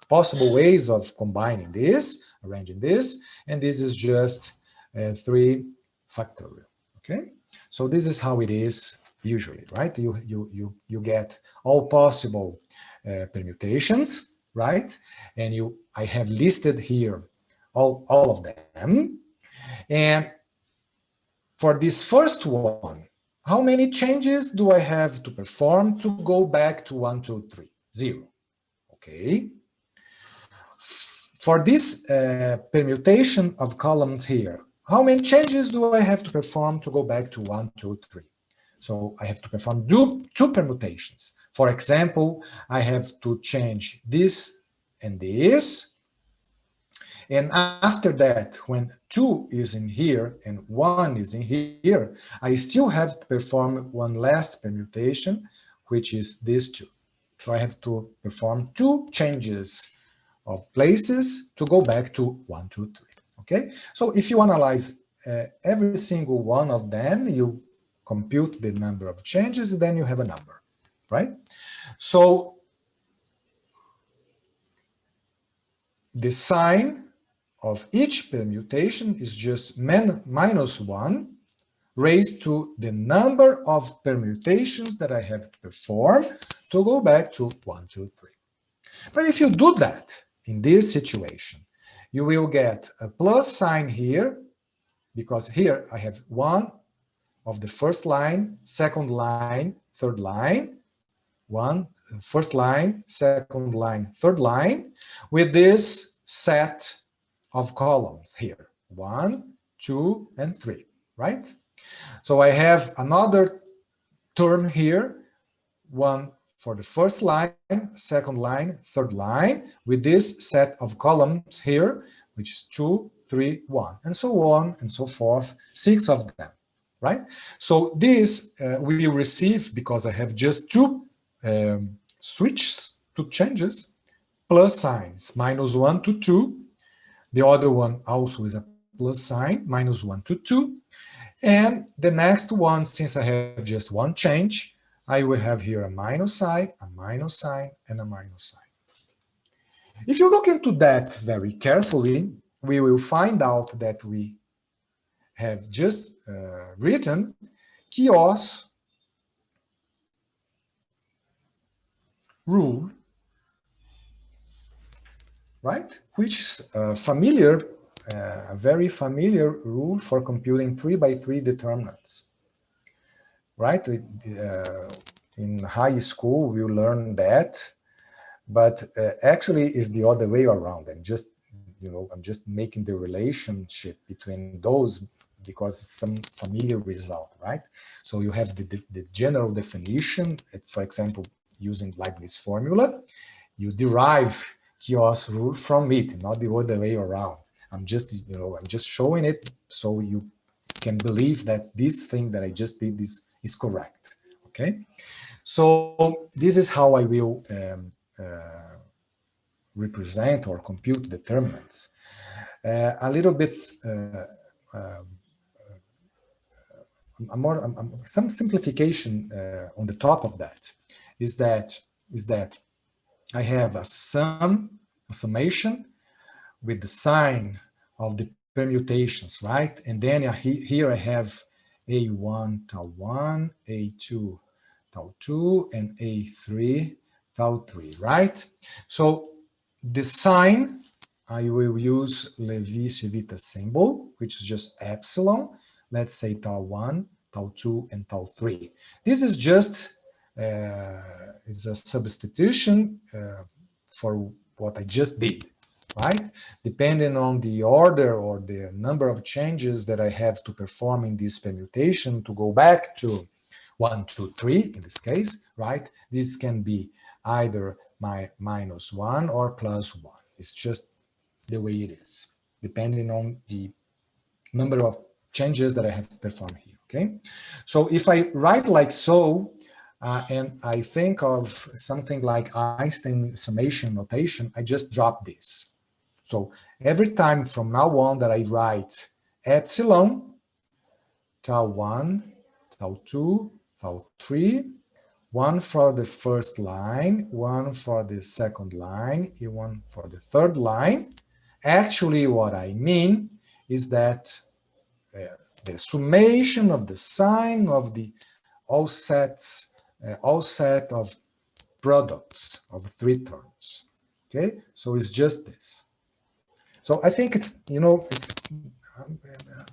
S2: possible ways of combining this, arranging this. And this is just 3 factorial, okay? So this is how it is usually, right? You get all possible permutations, right? And I have listed here all of them. And for this first one, how many changes do I have to perform to go back to 1, 2, 3? 0, okay? For this permutation of columns here, how many changes do I have to perform to go back to 1, 2, 3? So I have to perform 2 permutations. For example, I have to change this and this. And after that, when 2 is in here and 1 is in here, I still have to perform one last permutation, which is this 2. So I have to perform 2 changes of places to go back to 1, 2, 3. Okay? So if you analyze every single one of them, you compute the number of changes, then you have a number, right? So the sign of each permutation is just minus 1 raised to the number of permutations that I have to perform to go back to 1, 2, 3. But if you do that in this situation, you will get a plus sign here, because here I have 1 of the first line, second line, third line, 1, first line, second line, third line, with this set of columns here, 1, 2, and 3, right? So I have another term here, 1 for the first line, second line, third line, with this set of columns here, which is 2, 3, 1, and so on and so forth, 6 of them, right? So this we will receive, because I have just 2 switches, 2 changes, plus signs, minus 1 to 2. The other one also is a plus sign, minus 1 to 2. And the next one, since I have just 1 change, I will have here a minus sign, and a minus sign. If you look into that very carefully, we will find out that we have just written chaos rule, right? Which is familiar, a very familiar rule for computing 3 by 3 determinants, right? in high school we learn that, but actually it's the other way around. And just, you know, I'm just making the relationship between those because it's some familiar result, right? So you have the general definition, for example, using Leibniz formula, you derive chaos rule from it, not the other way around. I'm just, you know, I'm just showing it so you can believe that this thing that I just did is correct, okay? So this is how I will represent or compute determinants. A little bit, some simplification on the top of that is that I have a summation with the sign of the permutations, right? And then here I have A1 tau 1, A2 tau 2, and A3 tau 3, right? So the sign, I will use Levi-Civita symbol, which is just epsilon. Let's say tau 1, tau 2, and tau 3. This is just is a substitution for what I just did, right? Depending on the order or the number of changes that I have to perform in this permutation to go back to 1, 2, 3 in this case, right? This can be either my -1 or +1. It's just the way it is, depending on the number of changes that I have to perform here, okay? So if I write like so, and I think of something like Einstein summation notation, I just drop this. So every time from now on that I write epsilon, tau 1, tau 2, tau 3, one for the first line, one for the second line, and one for the third line. Actually, what I mean is that the summation of the sign of the all set of products of 3 terms. Okay, so it's just this. So I think it's, you know, it's,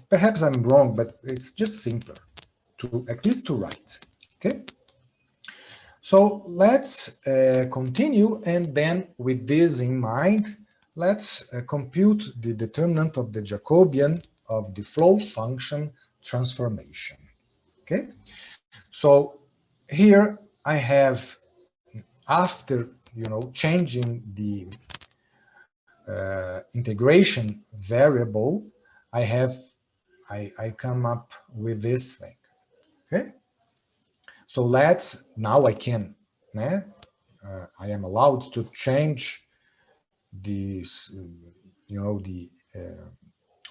S2: perhaps I'm wrong, but it's just simpler to at least to write. Okay. So let's continue, and then with this in mind, let's compute the determinant of the Jacobian of the flow function transformation. Okay, so here I have, after, you know, changing the integration variable, I come up with this thing. Okay. So now I can, I am allowed to change these, you know, the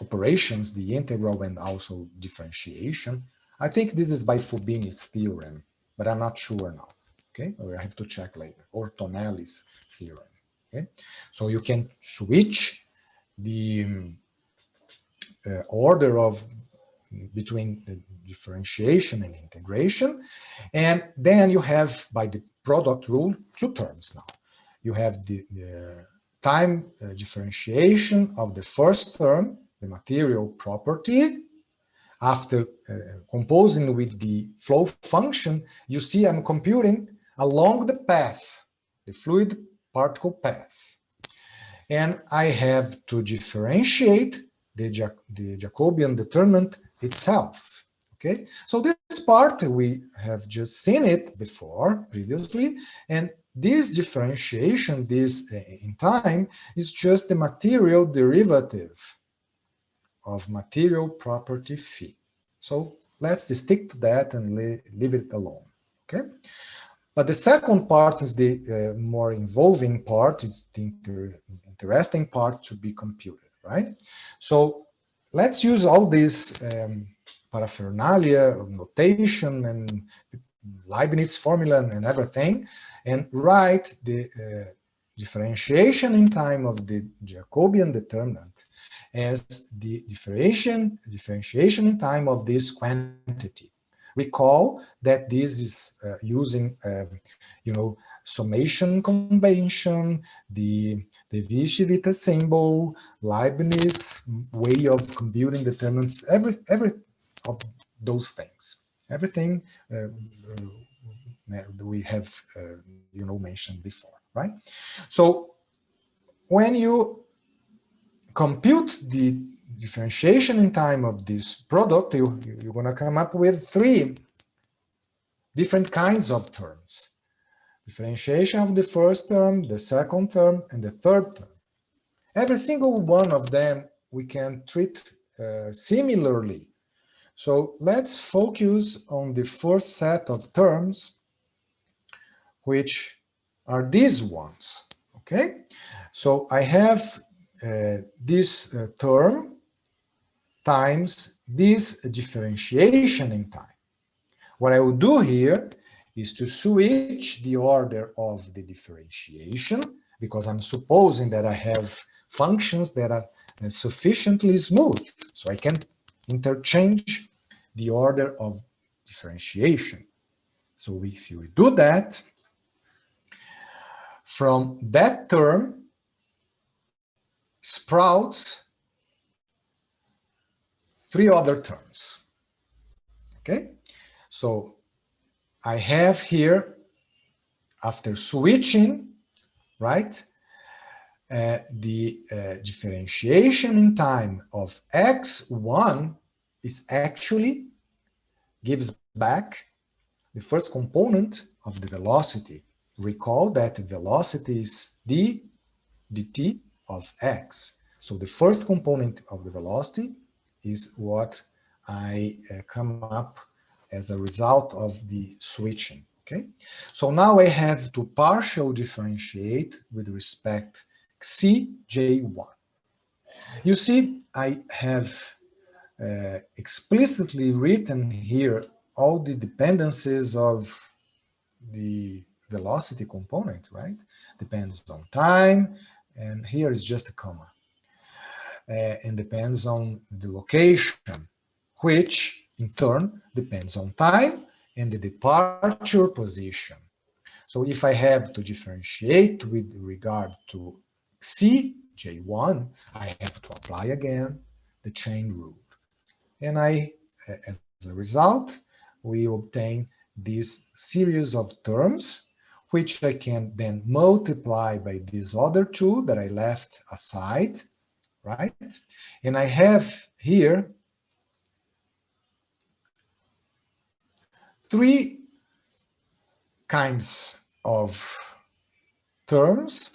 S2: operations, the integral and also differentiation. I think this is by Fubini's theorem, but I'm not sure now, okay? Or I have to check later, or Tonelli's theorem, okay? So you can switch the order of between the differentiation and integration, and then you have, by the product rule, 2 terms now. You have the time differentiation of the first term, the material property. After composing with the flow function, you see I'm computing along the path, the fluid particle path. And I have to differentiate the Jacobian determinant itself. Okay, so this part we have just seen it before previously, and this differentiation, this in time, is just the material derivative of material property phi. So let's stick to that and leave it alone. Okay, but the second part is the more involving part. It's the interesting part to be computed, right? So let's use all this paraphernalia of notation and Leibniz formula and everything, and write the differentiation in time of the Jacobian determinant as the differentiation in time of this quantity. Recall that this is using, you know, summation convention, the Levi-Civita symbol, Leibniz way of computing determinants, every of those things. Everything we have mentioned before, right? So when you compute the differentiation in time of this product, you're going to come up with 3 different kinds of terms. Differentiation of the first term, the second term, and the third term. Every single one of them we can treat similarly. So let's focus on the first set of terms, which are these ones, okay? So I have this term times this differentiation in time. What I will do here is to switch the order of the differentiation, because I'm supposing that I have functions that are sufficiently smooth, so I can interchange the order of differentiation. So if you do that, from that term sprouts 3 other terms, okay? So I have here, after switching, right, the differentiation in time of x1 is actually gives back the first component of the velocity. Recall that the velocity is d dt of x. So the first component of the velocity is what I come up as a result of the switching, okay? So now I have to partial differentiate with respect Cj1. You see, I have explicitly written here all the dependencies of the velocity component, right? Depends on time, and here is just a comma. And depends on the location, which in turn depends on time and the departure position. So if I have to differentiate with regard to Cj1, I have to apply again the chain rule. And as a result, we obtain this series of terms, which I can then multiply by these other 2 that I left aside, right? And I have here 3 kinds of terms.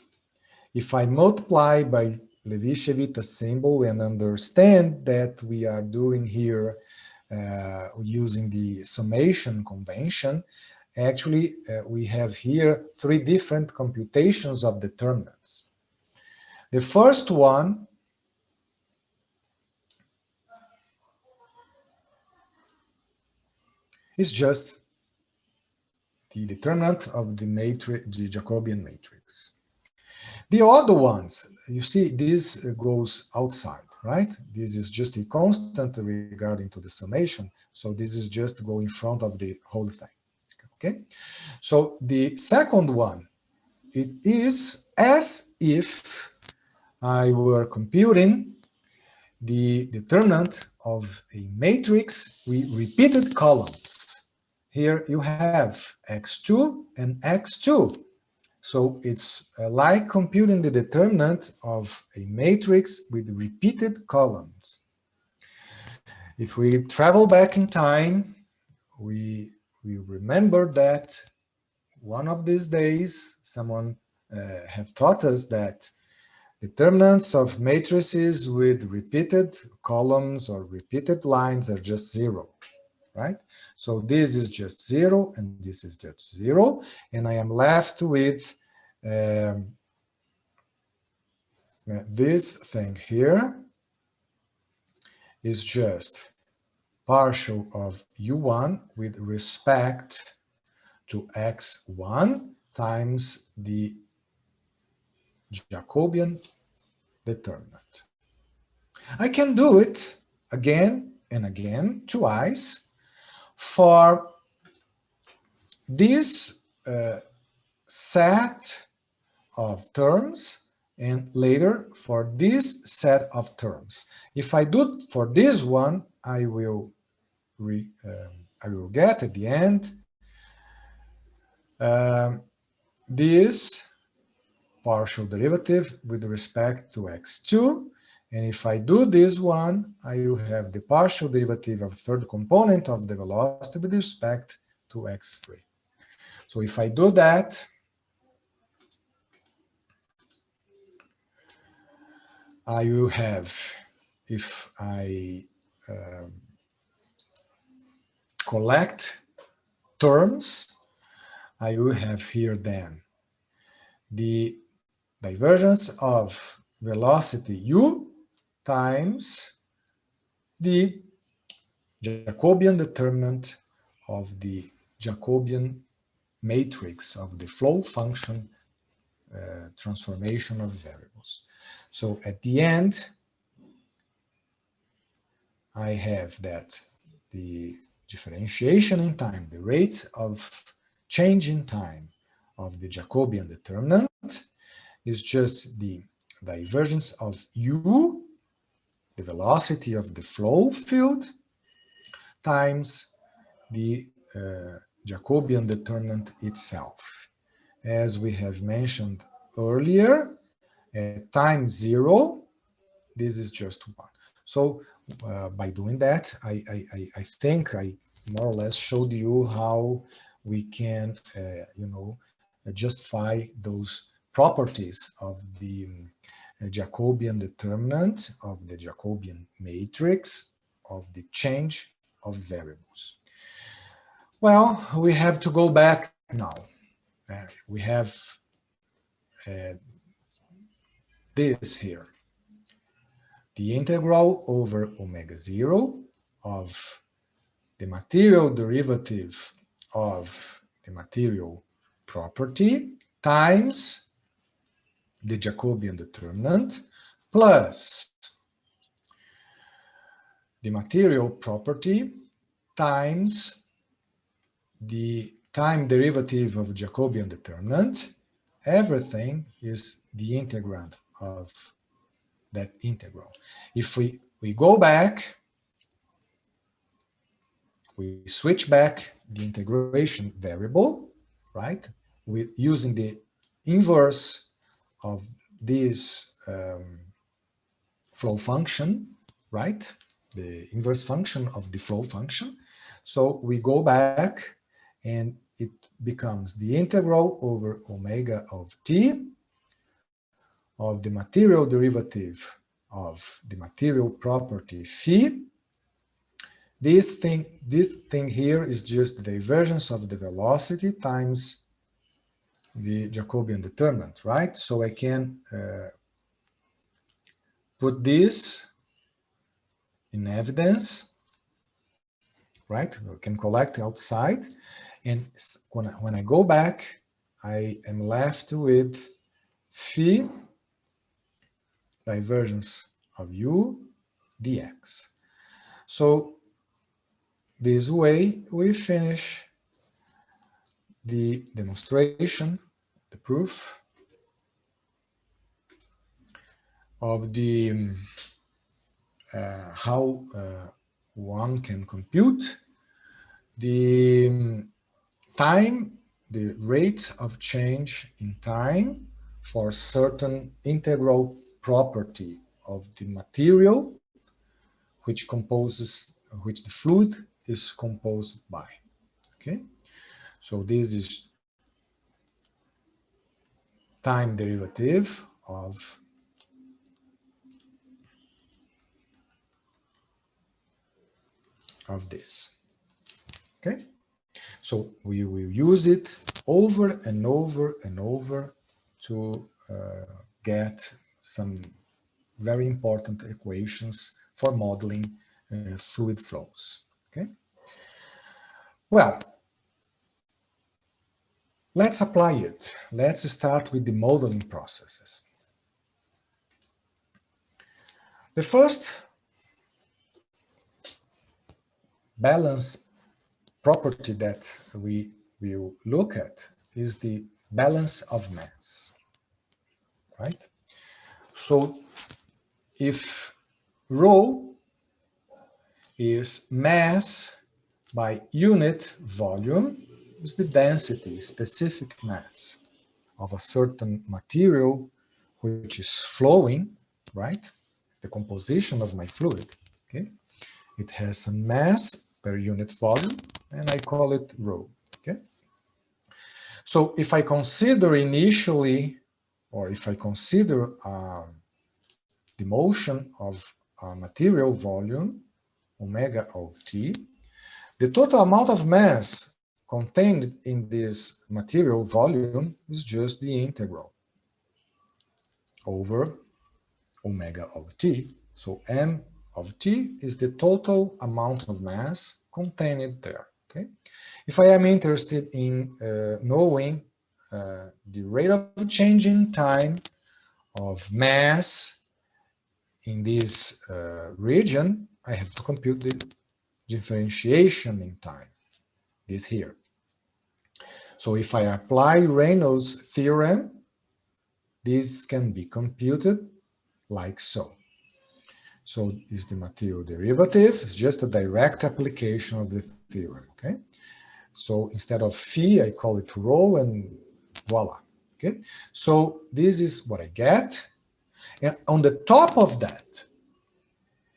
S2: If I multiply by Levi-Civita symbol and understand that we are doing here using the summation convention, actually we have here 3 different computations of determinants. The first one is just the determinant of the matrix, the Jacobian matrix. The other ones, you see, this goes outside, right? This is just a constant regarding to the summation, so this is just go in front of the whole thing, okay? So the second one, it is as if I were computing the determinant of a matrix with repeated columns. Here you have x2 and x2. So it's like computing the determinant of a matrix with repeated columns. If we travel back in time, we remember that one of these days someone have taught us that determinants of matrices with repeated columns or repeated lines are just 0, right? So this is just 0 and this is just 0, and I am left with this thing here is just partial of u1 with respect to x1 times the Jacobian determinant. I can do it again and again, twice, for this set of terms and later for this set of terms. If I do it for this one, I will get at the end this partial derivative with respect to x2. And if I do this one, I will have the partial derivative of third component of the velocity with respect to x3. So if I do that, I will have, if I collect terms, I will have here then the divergence of velocity u times the Jacobian determinant of the Jacobian matrix of the flow function transformation of variables. So at the end, I have that the differentiation in time, the rate of change in time of the Jacobian determinant is just the divergence of u, the velocity of the flow field, times the Jacobian determinant itself. As we have mentioned earlier, at time 0, this is just 1. So by doing that, I think I more or less showed you how we can, justify those properties of the Jacobian determinant of the Jacobian matrix of the change of variables. Well, we have to go back now. We have this here. The integral over omega 0 of the material derivative of the material property times the Jacobian determinant plus the material property times the time derivative of Jacobian determinant. Everything is the integrand of that integral. If we go back, we switch back the integration variable, right? With using the inverse of this flow function, right? The inverse function of the flow function. So we go back and it becomes the integral over omega of t of the material derivative of the material property phi. This thing here is just the divergence of the velocity times the Jacobian determinant, right? So I can put this in evidence, right? I can collect outside, and when I go back, I am left with phi divergence of u dx. So this way we finish the demonstration, the proof of the how one can compute the time, the rate of change in time for certain integral property of the material which the fluid is composed by. Okay, so this is time derivative of this. Okay, so we will use it over and over and over to get some very important equations for modeling fluid flows. Okay, well, let's apply it. Let's start with the modeling processes. The first balance property that we will look at is the balance of mass, right? So if rho is mass by unit volume, is the density, specific mass of a certain material which is flowing, right? It's the composition of my fluid, okay? It has some mass per unit volume, and I call it rho, okay? So if I consider initially, or if I consider the motion of a material volume, omega of t, the total amount of mass contained in this material volume is just the integral over omega of t. So m of t is the total amount of mass contained there, okay? If I am interested in knowing the rate of change in time of mass in this region, I have to compute the differentiation in time, this here. So if I apply Reynolds theorem, this can be computed like so. So this is the material derivative. It's just a direct application of the theorem, okay? So instead of phi, I call it rho, and voila, okay? So this is what I get. And on the top of that,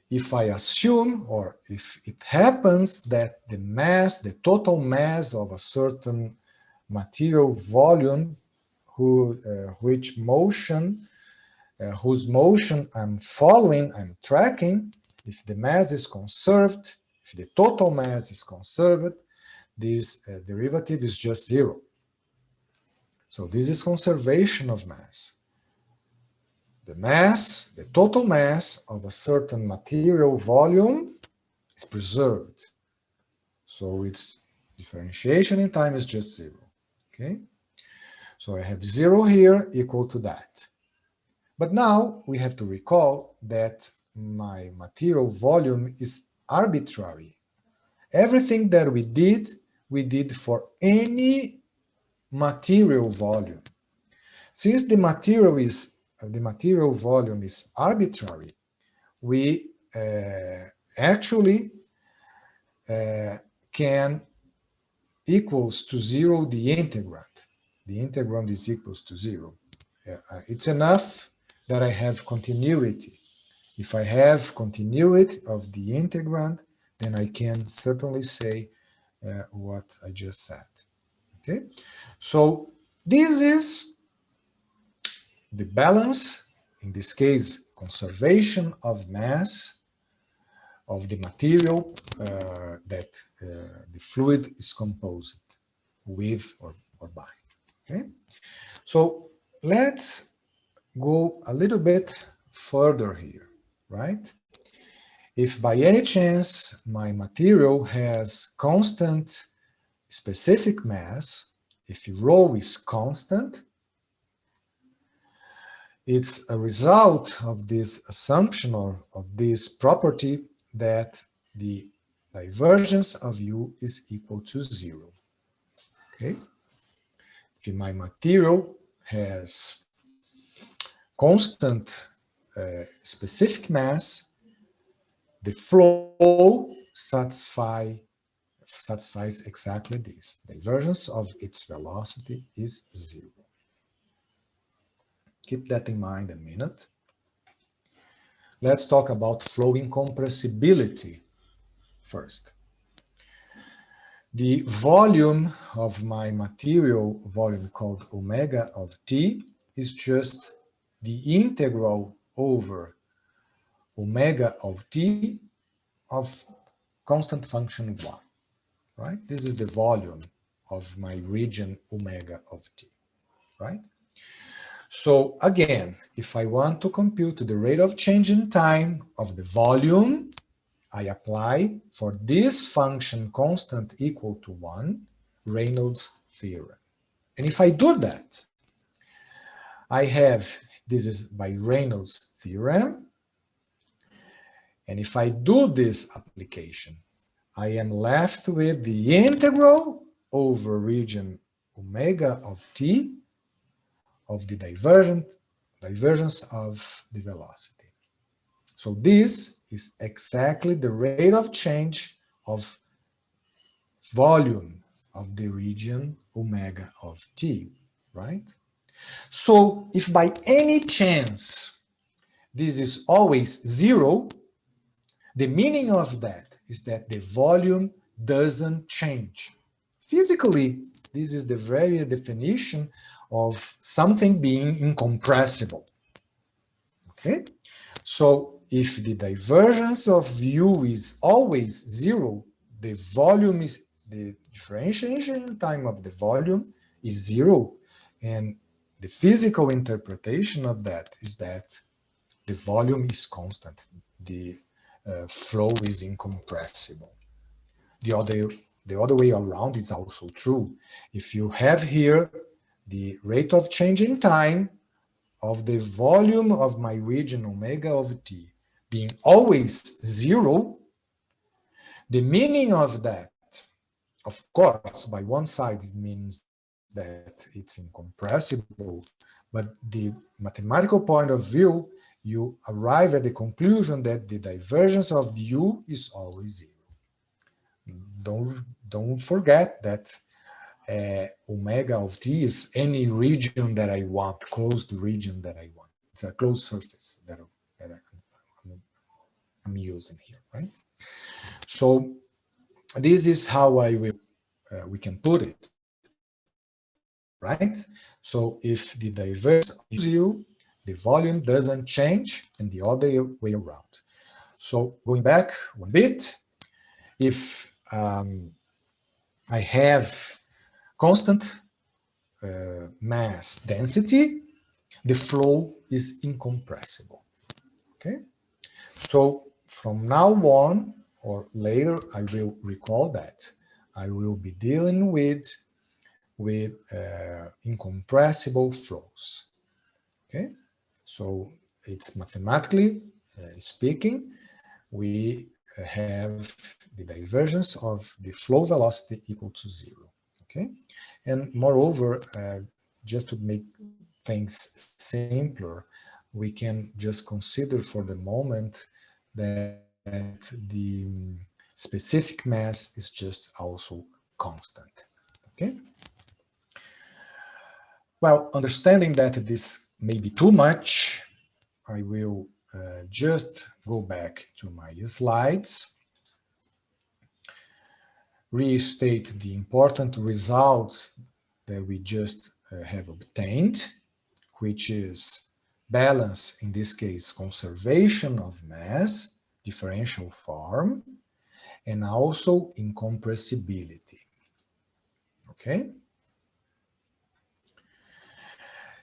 S2: if I assume, or if it happens that the mass, the total mass of a certain material volume whose motion I'm following, I'm tracking, if the mass is conserved, if the total mass is conserved, this derivative is just zero. So this is conservation of mass. The mass, the total mass of a certain material volume is preserved. So its differentiation in time is just zero, okay? So I have zero here equal to that. But now we have to recall that my material volume is arbitrary. Everything that we did for any material volume. Since the material volume is arbitrary, we actually can equals to zero the integrand. The integrand is equals to zero. It's enough that I have continuity. If I have continuity of the integrand, then I can certainly say what I just said. Okay, so this is the balance, in this case, conservation of mass of the material that the fluid is composed with or by. Okay, so let's go a little bit further here, right? If by any chance my material has constant specific mass, if rho is constant, it's a result of this assumption or of this property that the divergence of u is equal to zero. Okay? If my material has constant specific mass, the flow satisfies exactly this. Divergence of its velocity is zero. Keep that in mind a minute. Let's talk about flow incompressibility first. The volume of my material volume called omega of t is just the integral over omega of t of constant function 1, right? This is the volume of my region omega of t, right? So again, if I want to compute the rate of change in time of the volume, I apply for this function constant equal to 1, Reynolds theorem. And if I do that, I have, this is by Reynolds theorem, and if I do this application, I am left with the integral over region omega of t of the divergence of the velocity. So this is exactly the rate of change of volume of the region omega of t, right? So if by any chance this is always zero, the meaning of that is that the volume doesn't change. Physically, this is the very definition of something being incompressible. Okay? So if the divergence of u is always zero, the volume is, the differentiation time of the volume is zero. And the physical interpretation of that is that the volume is constant. The flow is incompressible. The other way around is also true. If you have here the rate of change in time of the volume of my region omega of t being always zero, the meaning of that, of course, by one side it means that it's incompressible, but the mathematical point of view, you arrive at the conclusion that the divergence of u is always zero. Don't forget that omega of t is any region that I want, closed region that I want. It's a closed surface that I'm using here, right? So this is how we can put it, right? So if the divergence is zero, the volume doesn't change, and the other way around. So going back one bit, if I have constant mass density, the flow is incompressible. Okay, so from now on or later, I will recall that I will be dealing with incompressible flows. Okay, so it's mathematically speaking, we have the divergence of the flow velocity equal to zero. Okay, and moreover, just to make things simpler, we can just consider for the moment that the specific mass is just also constant. Okay. Well, understanding that this may be too much, I will just go back to my slides, restate the important results that we just have obtained, which is balance, in this case, conservation of mass, differential form, and also incompressibility. Okay?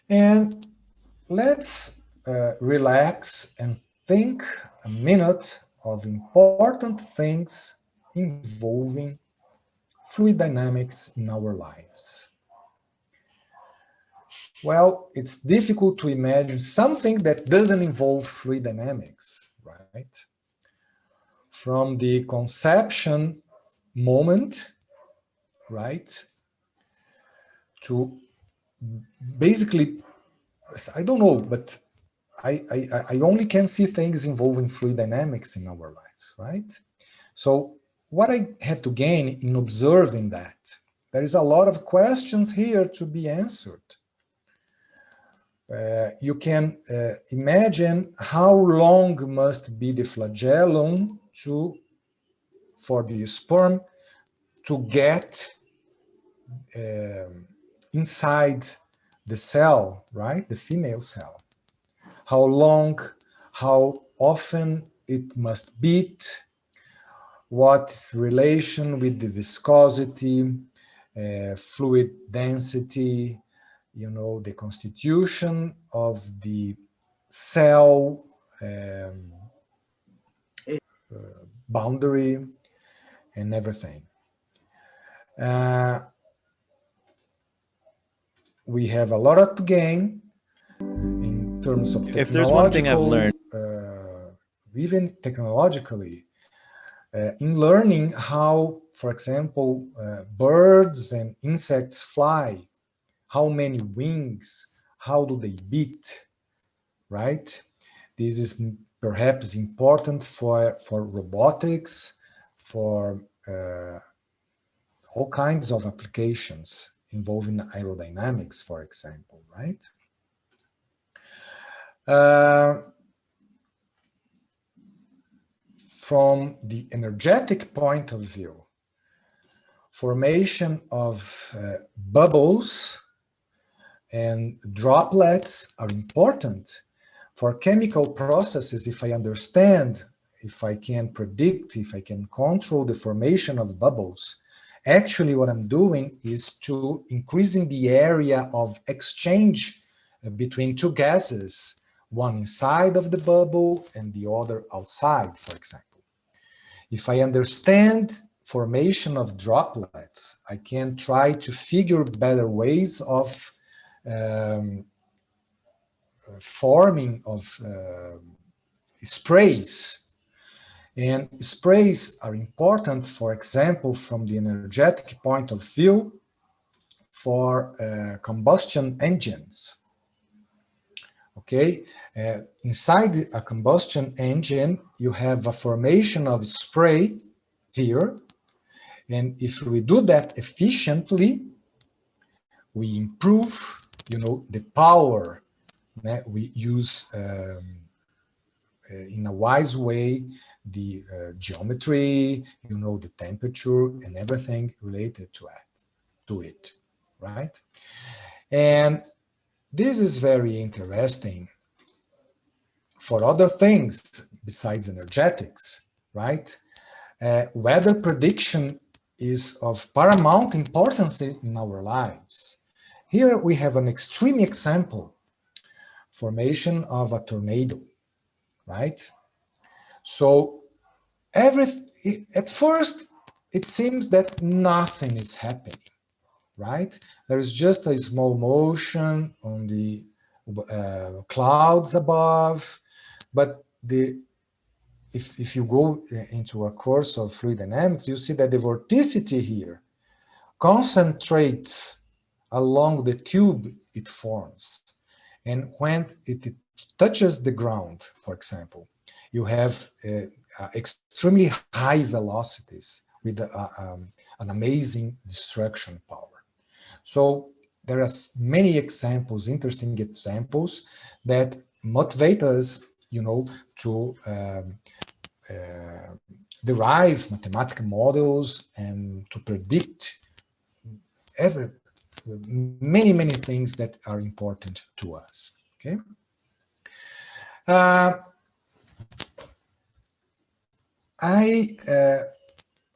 S2: And let's relax and think a minute of important things involving fluid dynamics in our lives. Well, it's difficult to imagine something that doesn't involve fluid dynamics, right? From the conception moment, right, to basically, I don't know, but I only can see things involving fluid dynamics in our lives, right? So what I have to gain in observing that, there is a lot of questions here to be answered. You can imagine how long must be the flagellum for the sperm to get inside the cell, right? The female cell. How long, how often it must beat, what relation with the viscosity, fluid density, you know, the constitution of the cell boundary and everything. We have a lot to gain in terms of technological,
S3: if there's one thing I've learned,
S2: even technologically, in learning how, for example, birds and insects fly, how many wings, how do they beat, right? This is perhaps important for robotics, for all kinds of applications involving aerodynamics, for example, right? From the energetic point of view, formation of bubbles and droplets are important for chemical processes. If I understand, if I can predict, if I can control the formation of bubbles, actually what I'm doing is to increasing the area of exchange between two gases, one inside of the bubble and the other outside, for example. If I understand formation of droplets, I can try to figure better ways of forming of sprays. And sprays are important, for example, from the energetic point of view for combustion engines. Okay, inside a combustion engine, you have a formation of spray here. And if we do that efficiently, we improve, the power. We use, in a wise way, the geometry, the temperature and everything related to it, right? And this is very interesting for other things besides energetics, right? Weather prediction is of paramount importance in our lives. Here we have an extreme example, formation of a tornado, right? So at first it seems that nothing is happening, right? There is just a small motion on the clouds above, but if you go into a course of fluid dynamics, you see that the vorticity here concentrates along the tube it forms. And when it touches the ground, for example, you have extremely high velocities with an amazing destruction power. So there are many examples, interesting examples that motivate us, to derive mathematical models and to predict many things that are important to us. Okay.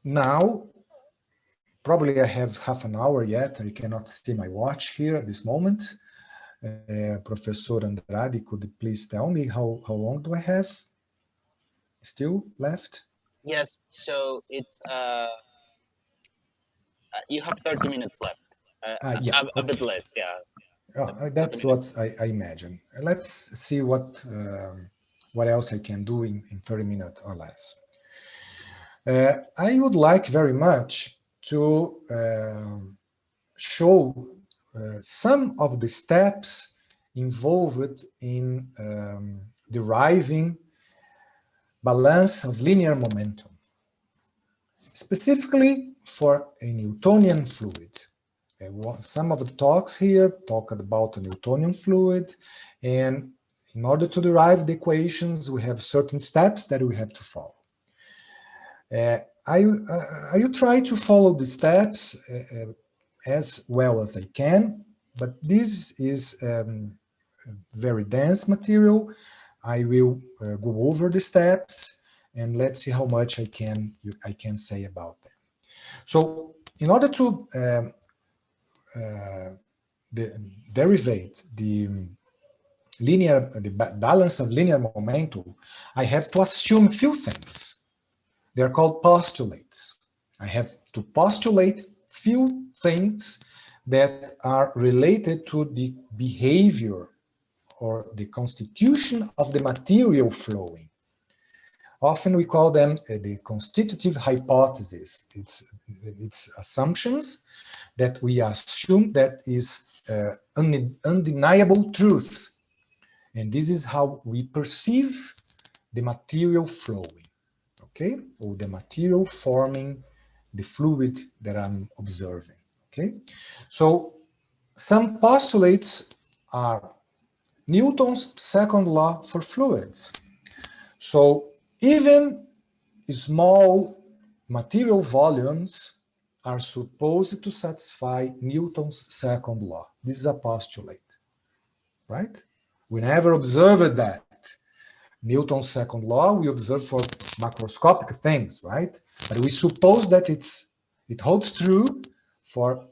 S2: Now probably I have half an hour yet. I cannot see my watch here at this moment. Professor Andrade, could you please tell me how long do I have still left?
S1: Yes, so it's you have 30 minutes left.
S2: Yeah,
S1: a bit less, yeah.
S2: That's what I imagine. Let's see what else I can do in 30 minutes or less. I would like very much to show some of the steps involved in deriving balance of linear momentum, specifically for a Newtonian fluid. Some of the talks here talk about a Newtonian fluid, and in order to derive the equations, we have certain steps that we have to follow. I will try to follow the steps as well as I can, but this is very dense material. I will go over the steps and let's see how much I can say about them. So in order to derivate the balance of linear momentum, I have to assume few things. They're called postulates. I have to postulate few things that are related to the behavior or the constitution of the material flowing. Often we call them the Constitutive Hypothesis. It's assumptions that we assume that is undeniable truth. And this is how we perceive the material flowing, okay? Or the material forming the fluid that I'm observing. Okay, so some postulates are Newton's second law for fluids. So even small material volumes are supposed to satisfy Newton's second law. This is a postulate, right? We never observed that. Newton's second law we observe for macroscopic things, right? But we suppose that it holds true for,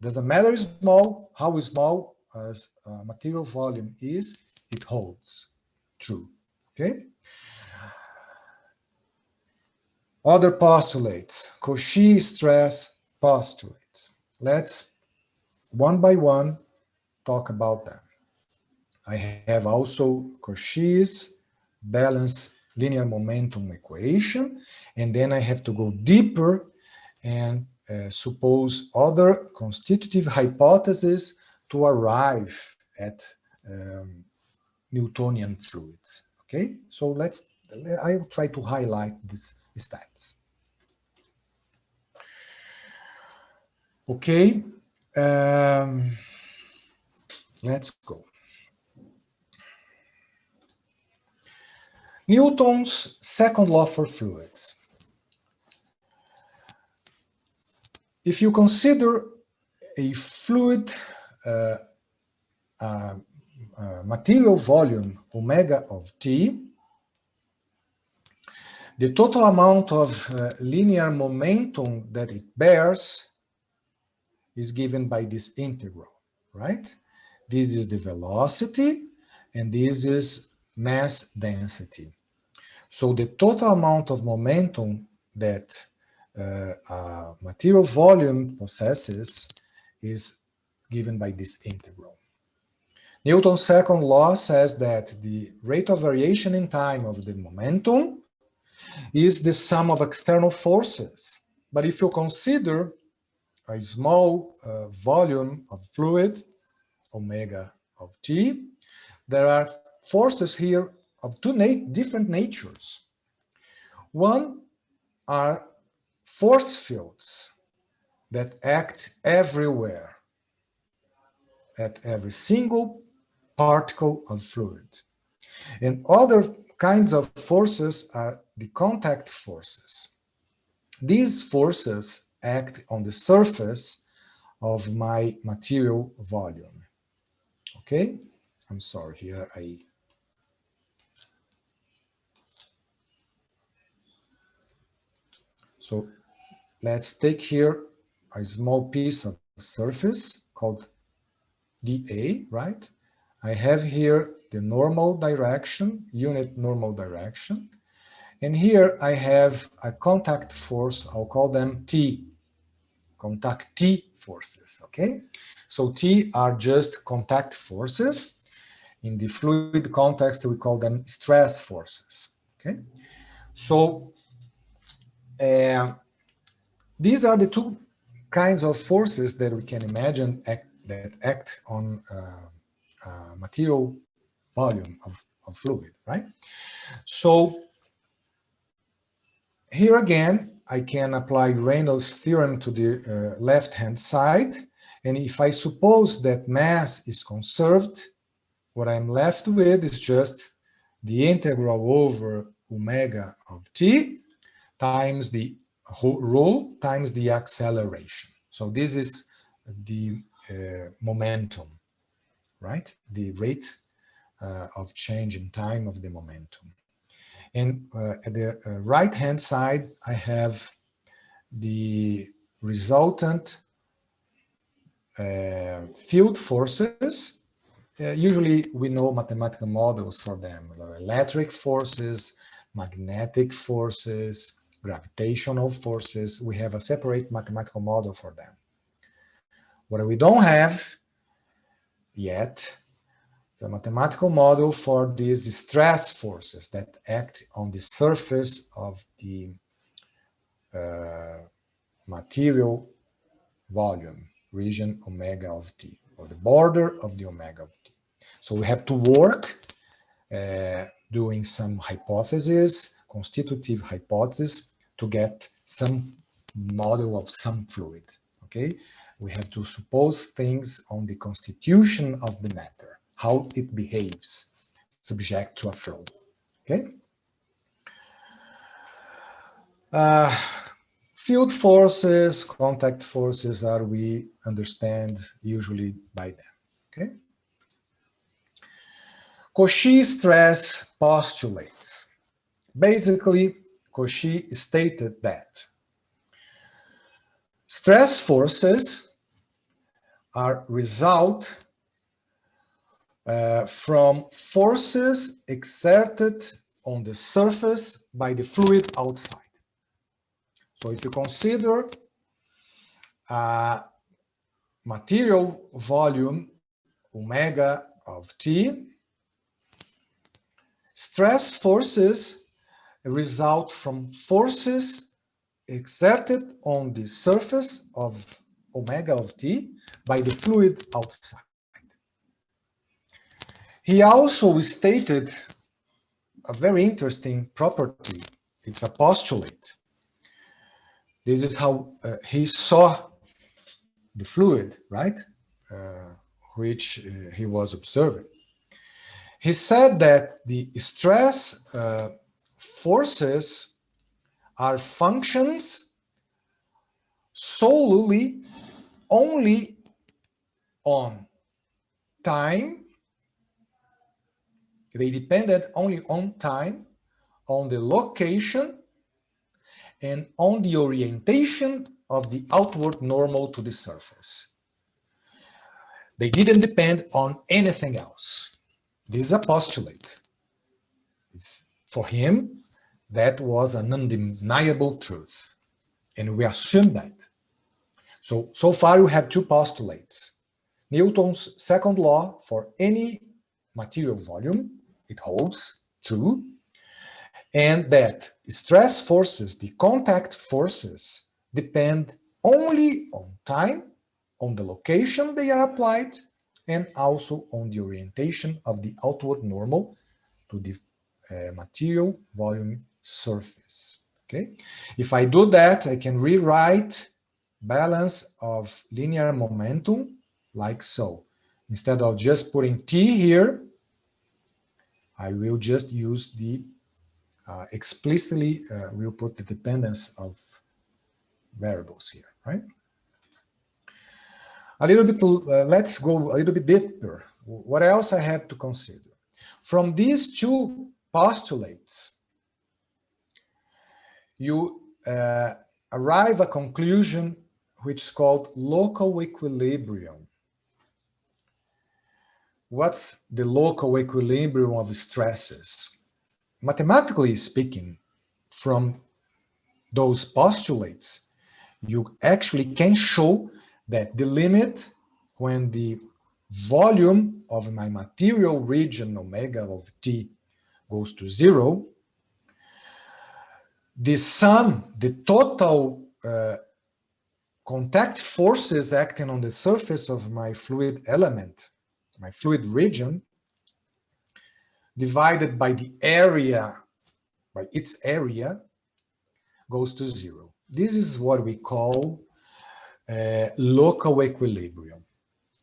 S2: doesn't matter small, how small as material volume is, it holds true, okay? Other postulates, Cauchy stress postulates. Let's one by one talk about them. I have also Cauchy's balanced linear momentum equation, and then I have to go deeper and suppose other constitutive hypotheses to arrive at Newtonian fluids. Okay, so I will try to highlight these steps. Okay, let's go. Newton's second law for fluids. If you consider a fluid material volume omega of t, the total amount of linear momentum that it bears is given by this integral, right? This is the velocity, and this is mass density. So the total amount of momentum that material volume possesses is given by this integral. Newton's second law says that the rate of variation in time of the momentum is the sum of external forces. But if you consider a small volume of fluid, omega of t, there are forces here of two different natures. One are force fields that act everywhere, at every single particle of fluid. And other kinds of forces are the contact forces. These forces act on the surface of my material volume. Okay? I'm sorry, here So let's take here a small piece of surface called dA, right? I have here the normal direction, unit normal direction. And here I have a contact force, I'll call them T, contact T forces, okay? So T are just contact forces. In the fluid context, we call them stress forces, okay? So these are the two kinds of forces that we can imagine that act on material volume of fluid, right? So here again, I can apply Reynolds Theorem to the left-hand side. And if I suppose that mass is conserved, what I'm left with is just the integral over omega of t times the rho times the acceleration. So this is the momentum, right? The rate of change in time of the momentum. And at the right-hand side, I have the resultant field forces. Usually we know mathematical models for them, electric forces, magnetic forces, gravitational forces. We have a separate mathematical model for them. What we don't have yet is a mathematical model for these stress forces that act on the surface of the material volume, region omega of t, or the border of the omega of t. So we have to work doing some hypotheses, constitutive hypothesis, to get some model of some fluid, okay? We have to suppose things on the constitution of the matter, how it behaves, subject to a flow, okay? Field forces, contact forces are we understand usually by them, okay? Cochise stress postulates. Basically, Cochise stated that stress forces are result from forces exerted on the surface by the fluid outside. So if you consider a material volume omega of T, stress forces result from forces exerted on the surface of omega of T by the fluid outside. He also stated a very interesting property. It's a postulate. This is how he saw the fluid, right? Which he was observing. He said that the stress forces are functions solely only on time. They depended only on time, on the location, and on the orientation of the outward normal to the surface. They didn't depend on anything else. This is a postulate. For him, that was an undeniable truth. And we assume that. So far we have two postulates. Newton's second law for any material volume, it holds true. And that stress forces, the contact forces, depend only on time, on the location they are applied, and also on the orientation of the outward normal to the material volume surface. Okay, if I do that, I can rewrite balance of linear momentum like so. Instead of just putting T here, I will just use the explicitly, we'll put the dependence of variables here, right? A little bit, let's go a little bit deeper. What else I have to consider? From these two postulates, you arrive at a conclusion which is called local equilibrium. What's the local equilibrium of stresses? Mathematically speaking, from those postulates, you actually can show that the limit when the volume of my material region omega of T goes to 0, the sum, the total contact forces acting on the surface of my fluid element, my fluid region, divided by the area, by its area, goes to 0. This is what we call local equilibrium,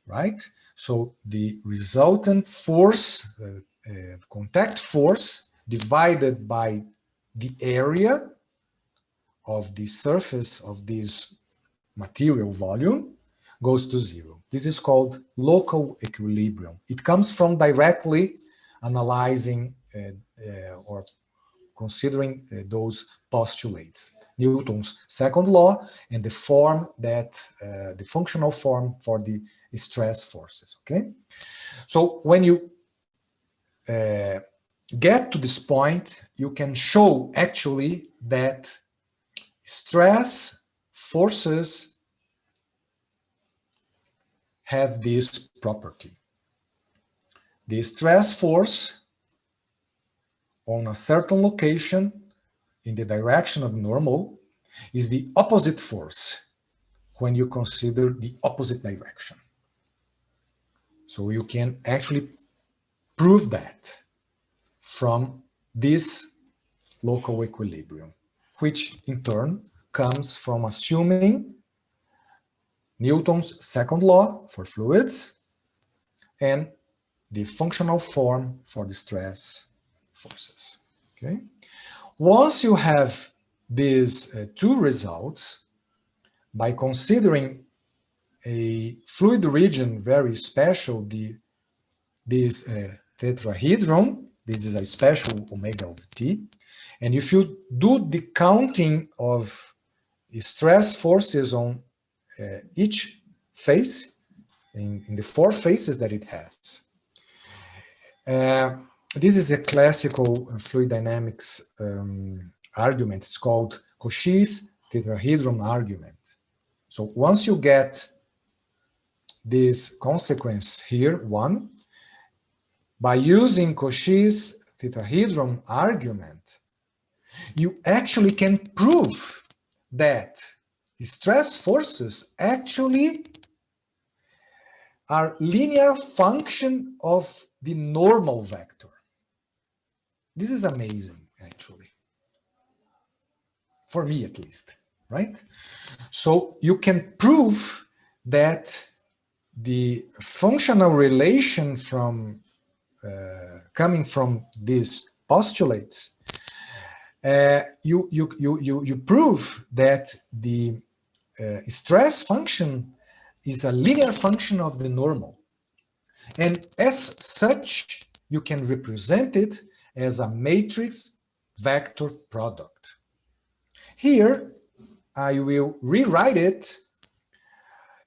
S2: right? So the resultant force, contact force, divided by the area of the surface of this material volume goes to 0. This is called local equilibrium. It comes from directly analyzing or considering those postulates. Newton's second law and the form that, the functional form for the stress forces, okay? So when you get to this point, you can show actually that stress forces have this property. The stress force on a certain location in the direction of normal is the opposite force when you consider the opposite direction. So you can actually prove that from this local equilibrium, which in turn comes from assuming Newton's second law for fluids and the functional form for the stress forces. Okay. Once you have these two results, by considering a fluid region very special, this tetrahedron, this is a special omega of t, and if you do the counting of stress forces on each face, in the four faces that it has, this is a classical fluid dynamics argument. It's called Cochise tetrahedron argument. So once you get this consequence here, 1, by using Cochise tetrahedron argument, you actually can prove that stress forces actually are linear function of the normal vector. This is amazing, actually. For me, at least, right? So you can prove that the functional relation from coming from these postulates, you prove that the stress function is a linear function of the normal. And as such, you can represent it as a matrix vector product. Here, I will rewrite it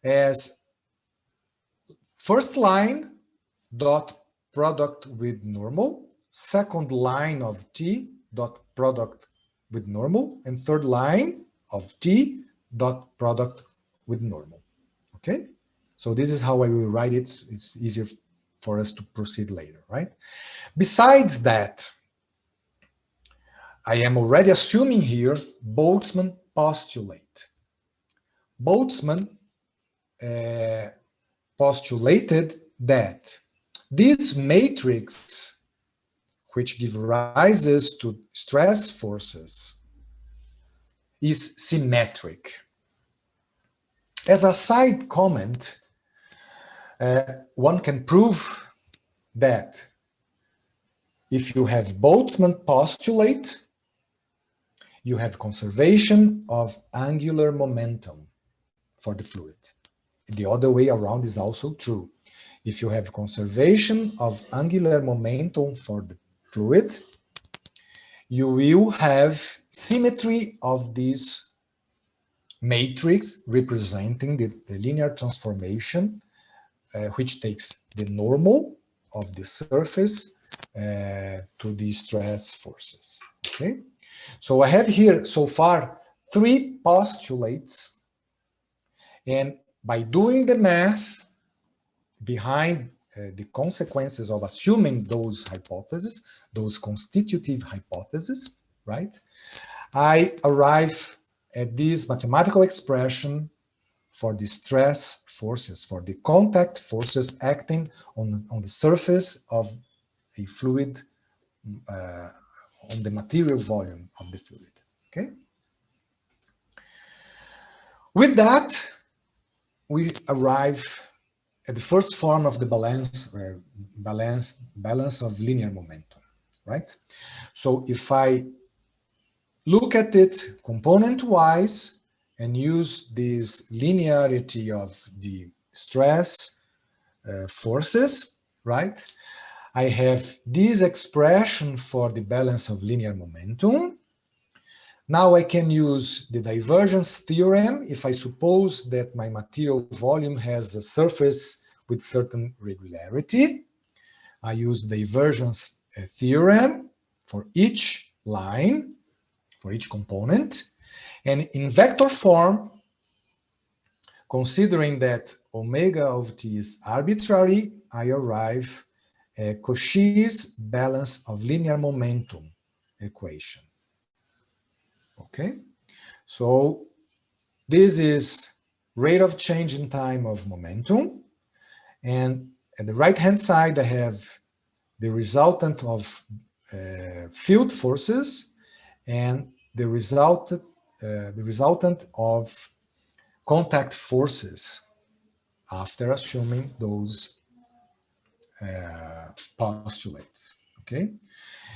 S2: as first line dot product with normal, second line of t dot product with normal, and third line of t dot product with normal. Okay? So this is how I will write it. It's easier for us to proceed later, right? Besides that, I am already assuming here Boltzmann postulate. Boltzmann postulated that this matrix, which gives rises to stress forces, is symmetric. As a side comment, one can prove that if you have Boltzmann postulate, you have conservation of angular momentum for the fluid. The other way around is also true. If you have conservation of angular momentum for the fluid, you will have symmetry of this matrix representing the linear transformation, which takes the normal of the surface to the stress forces. Okay, so I have here so far 3 postulates, and by doing the math behind the consequences of assuming those hypotheses, those constitutive hypotheses, right, I arrive at this mathematical expression for the stress forces, for the contact forces acting on the surface of a fluid, on the material volume of the fluid. Okay. With that, we arrive at the first form of the balance of linear momentum, right? So if I look at it component-wise and use this linearity of the stress forces, right? I have this expression for the balance of linear momentum. Now I can use the divergence theorem if I suppose that my material volume has a surface with certain regularity. I use the divergence theorem for each line, for each component. And in vector form, considering that omega of t is arbitrary, I arrive at Cochise balance of linear momentum equation. Okay, so this is rate of change in time of momentum, and at the right hand side I have the resultant of field forces and the resultant the resultant of contact forces after assuming those postulates. Okay,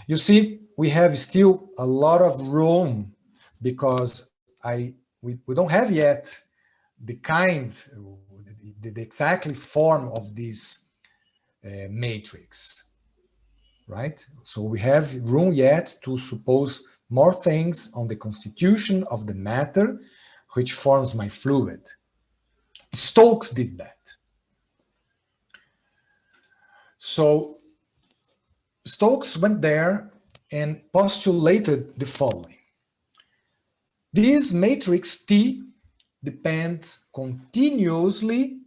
S2: you see, we have still a lot of room because we don't have yet the exactly form of this matrix, right? So we have room yet to suppose more things on the constitution of the matter which forms my fluid. Stokes did that. So Stokes went there and postulated the following. This matrix T depends continuously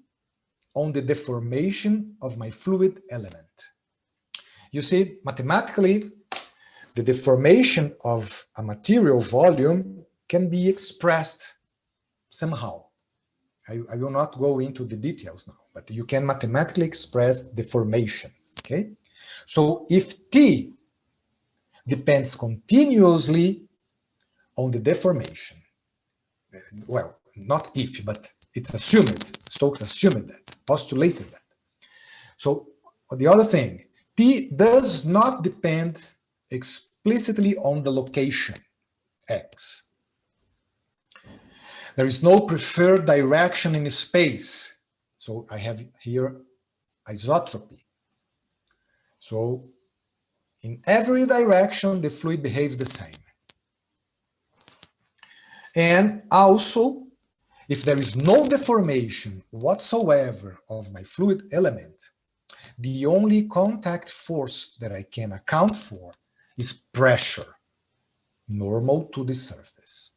S2: on the deformation of my fluid element. You see, mathematically, the deformation of a material volume can be expressed somehow. I will not go into the details now, but you can mathematically express deformation, okay? So if T depends continuously on the deformation, well, not if, but it's assumed, Stokes assumed that, postulated that. So the other thing, T does not depend explicitly on the location, X. There is no preferred direction in space. So I have here isotropy. So in every direction, the fluid behaves the same. And also, if there is no deformation whatsoever of my fluid element, the only contact force that I can account for is pressure, normal to the surface.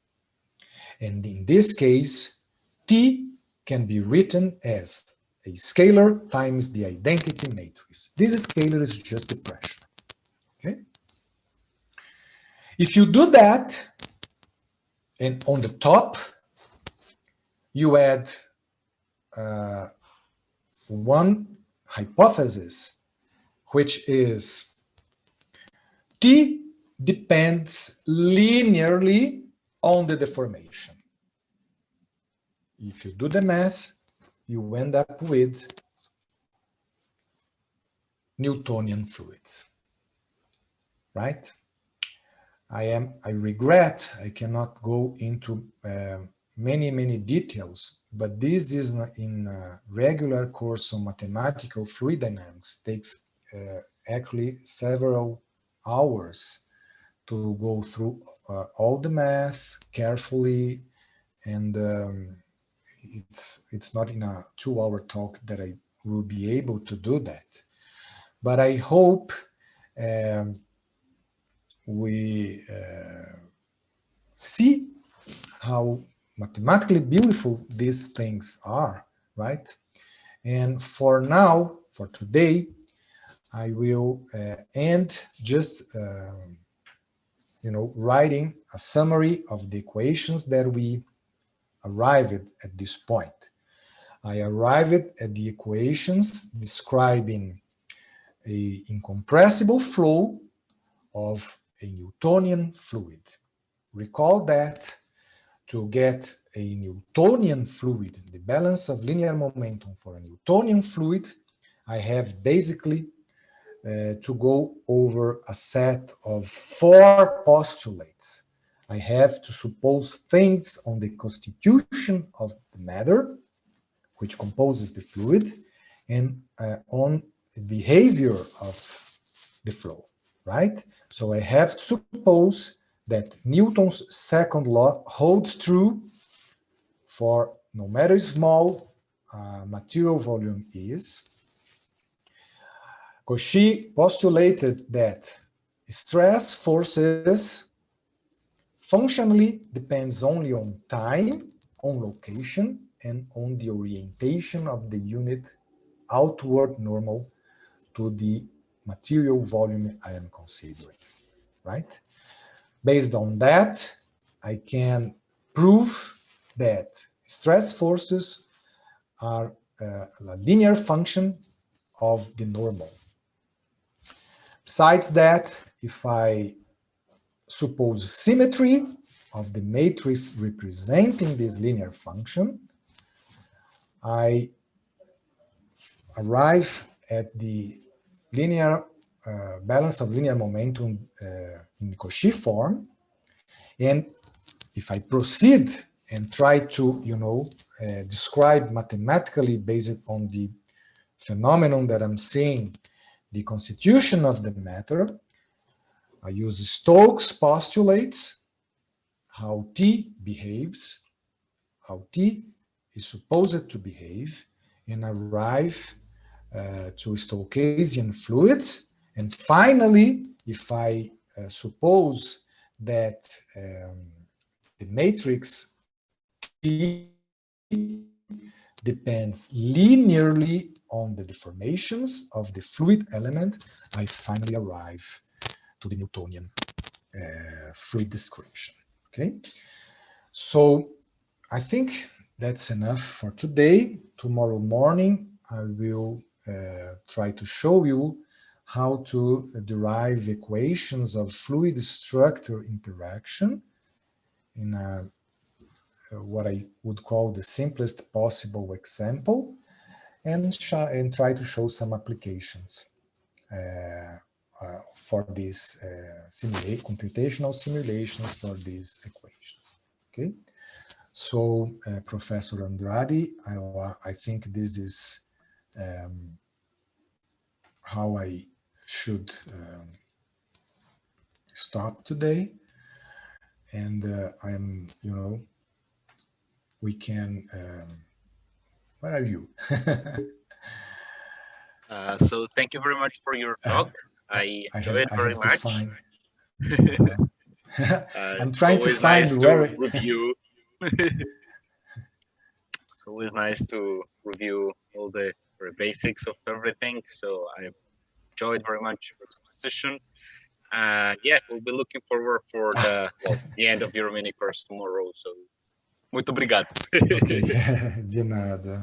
S2: And in this case, T can be written as a scalar times the identity matrix. This scalar is just the pressure. Okay? If you do that, and on the top, you add one hypothesis, which is T depends linearly on the deformation. If you do the math, you end up with Newtonian fluids, right? I regret I cannot go into many details, but this is in a regular course on mathematical fluid dynamics. Takes actually several hours to go through all the math carefully, and it's not in a 2-hour talk that I will be able to do that. But I hope we see how mathematically beautiful these things are, right? And for now, for today, I will end just writing a summary of the equations that we arrived at this point. I arrived at the equations describing an incompressible flow of a Newtonian fluid. Recall that to get a Newtonian fluid, the balance of linear momentum for a Newtonian fluid, I have basically to go over a set of 4 postulates. I have to suppose things on the constitution of the matter, which composes the fluid, and on the behavior of the flow, right? So I have to suppose that Newton's second law holds true for no matter how small material volume is. Cochise postulated that stress forces functionally depends only on time, on location, and on the orientation of the unit outward normal to the material volume I am considering, right? Based on that, I can prove that stress forces are a linear function of the normal. Besides that, if I suppose symmetry, of the matrix representing this linear function, I arrive at the linear balance of linear momentum in Cauchy form. And if I proceed and try to, describe mathematically based on the phenomenon that I'm seeing, the constitution of the matter, I use Stokes postulates, how T behaves, how T is supposed to behave, and arrive to Stokesian fluids. And finally, if I suppose that the matrix T depends linearly on the deformations of the fluid element, I finally arrive to the Newtonian fluid description. Okay, so I think that's enough for today. Tomorrow morning, I will try to show you how to derive equations of fluid structure interaction in what I would call the simplest possible example, and try to show some applications for these computational simulations for these equations. Okay, so Professor Andrade, I think this is how I should stop today, and I am, we can. Where are you?
S1: So thank you very much for your talk. I enjoyed it very much.
S2: I'm trying to find
S1: nice
S2: where
S1: to review. It's always nice to review all the basics of everything. So I enjoyed very much your exposition. Yeah, we'll be looking forward for the end of your mini course tomorrow. So, muito obrigado.
S2: Okay, de nada.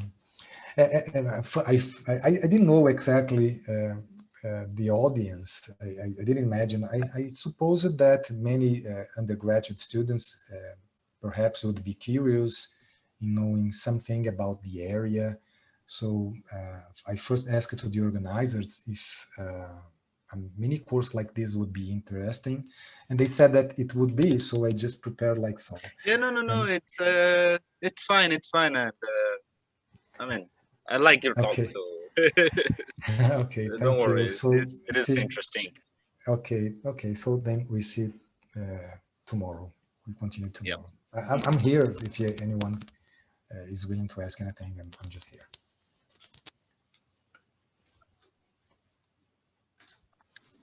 S2: I didn't know exactly the audience. I didn't imagine. I supposed that many undergraduate students perhaps would be curious in knowing something about the area. So I first asked to the organizers if a mini course like this would be interesting, and they said that it would be. So I just prepared like so.
S1: Yeah, no. It's fine. It's fine. And I mean, I like your talk.
S2: Okay.
S1: So
S2: okay.
S1: Don't worry.
S2: You. So
S1: it is interesting.
S2: Okay. So then we see tomorrow. We continue tomorrow.
S1: Yep.
S2: I'm here if anyone is willing to ask anything. I'm just here.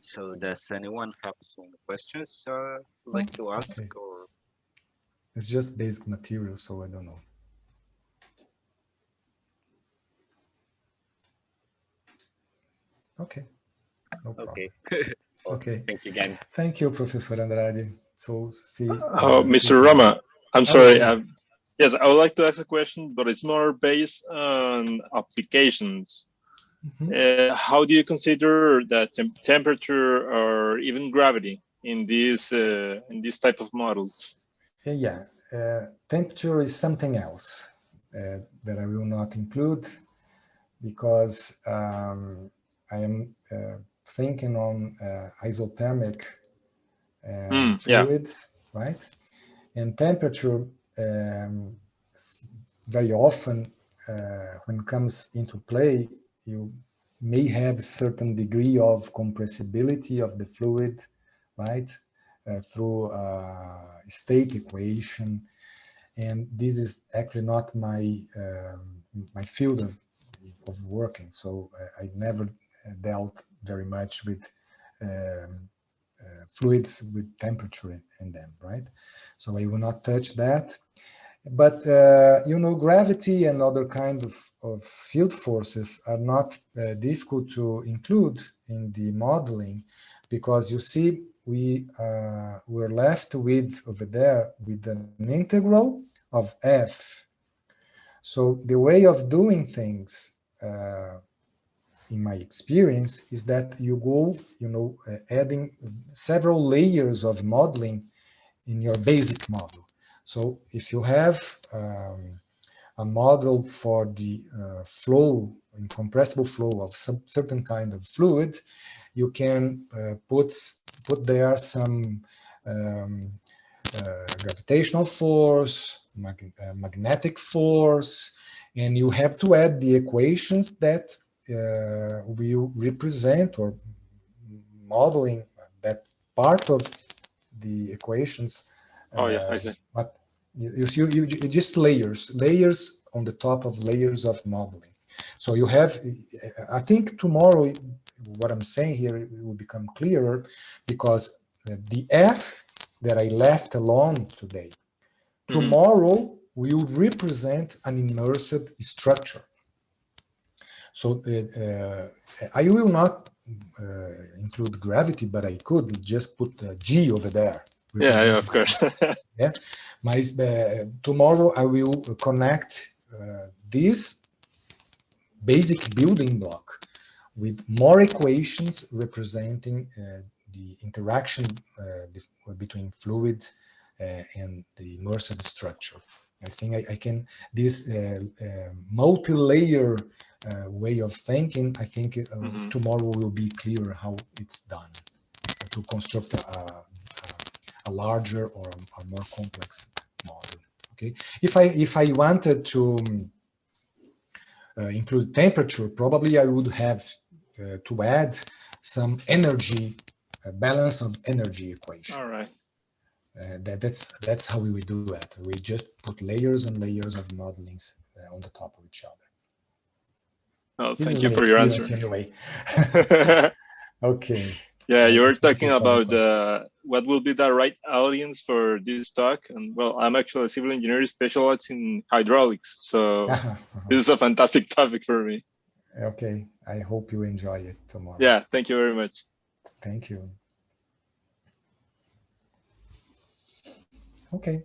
S1: So does anyone have some questions like to ask?
S2: Okay.
S1: Or
S2: it's just basic material, so I don't know. Okay. No problem.
S1: Okay.
S2: Okay.
S1: Thank you again.
S2: Thank you, Professor Andrade. So see.
S3: Mr. Roma, I'm sorry. Yes, I would like to ask a question, but it's more based on applications. Mm-hmm. How do you consider that temperature or even gravity in these type of models?
S2: Yeah, temperature is something else that I will not include because I am thinking on isothermic fluids, right? And temperature very often when it comes into play, you may have a certain degree of compressibility of the fluid, right? Through state equation, and this is actually not my my field of working. So I never dealt very much with fluids with temperature in them, right? So I will not touch that. But gravity and other kinds of field forces are not difficult to include in the modeling, because you see we're left with over there with an integral of f. So the way of doing things in my experience is that you go adding several layers of modeling in your basic model. So if you have a model for the flow, incompressible flow of some certain kind of fluid, you can put there some gravitational force, magnetic force, and you have to add the equations that will represent or modeling that part of the equations.
S3: Oh yeah, I see.
S2: But you just layers on the top of layers of modeling. So you have, I think tomorrow, what I'm saying here will become clearer, because the F that I left alone today, tomorrow will represent an immersed structure. So I will not include gravity, but I could just put G over there.
S3: Yeah, of course.
S2: Yeah, tomorrow I will connect this basic building block with more equations representing the interaction between fluid and the immersed structure. I think I can, this multi-layer way of thinking, I think tomorrow will be clearer how it's done to construct a larger or a more complex model. Okay, if I wanted to include temperature, probably I would have to add some energy, balance of energy equation.
S3: All right.
S2: That's how we would do that. We just put layers and layers of modelings on the top of each other.
S3: Oh, thank you for your answer.
S2: Anyway. Okay.
S3: Yeah, you were talking about what will be the right audience for this talk, and well, I'm actually a civil engineer specialized in hydraulics, so this is a fantastic topic for me.
S2: Okay, I hope you enjoy it tomorrow.
S3: Yeah, thank you very much.
S2: Thank you. Okay.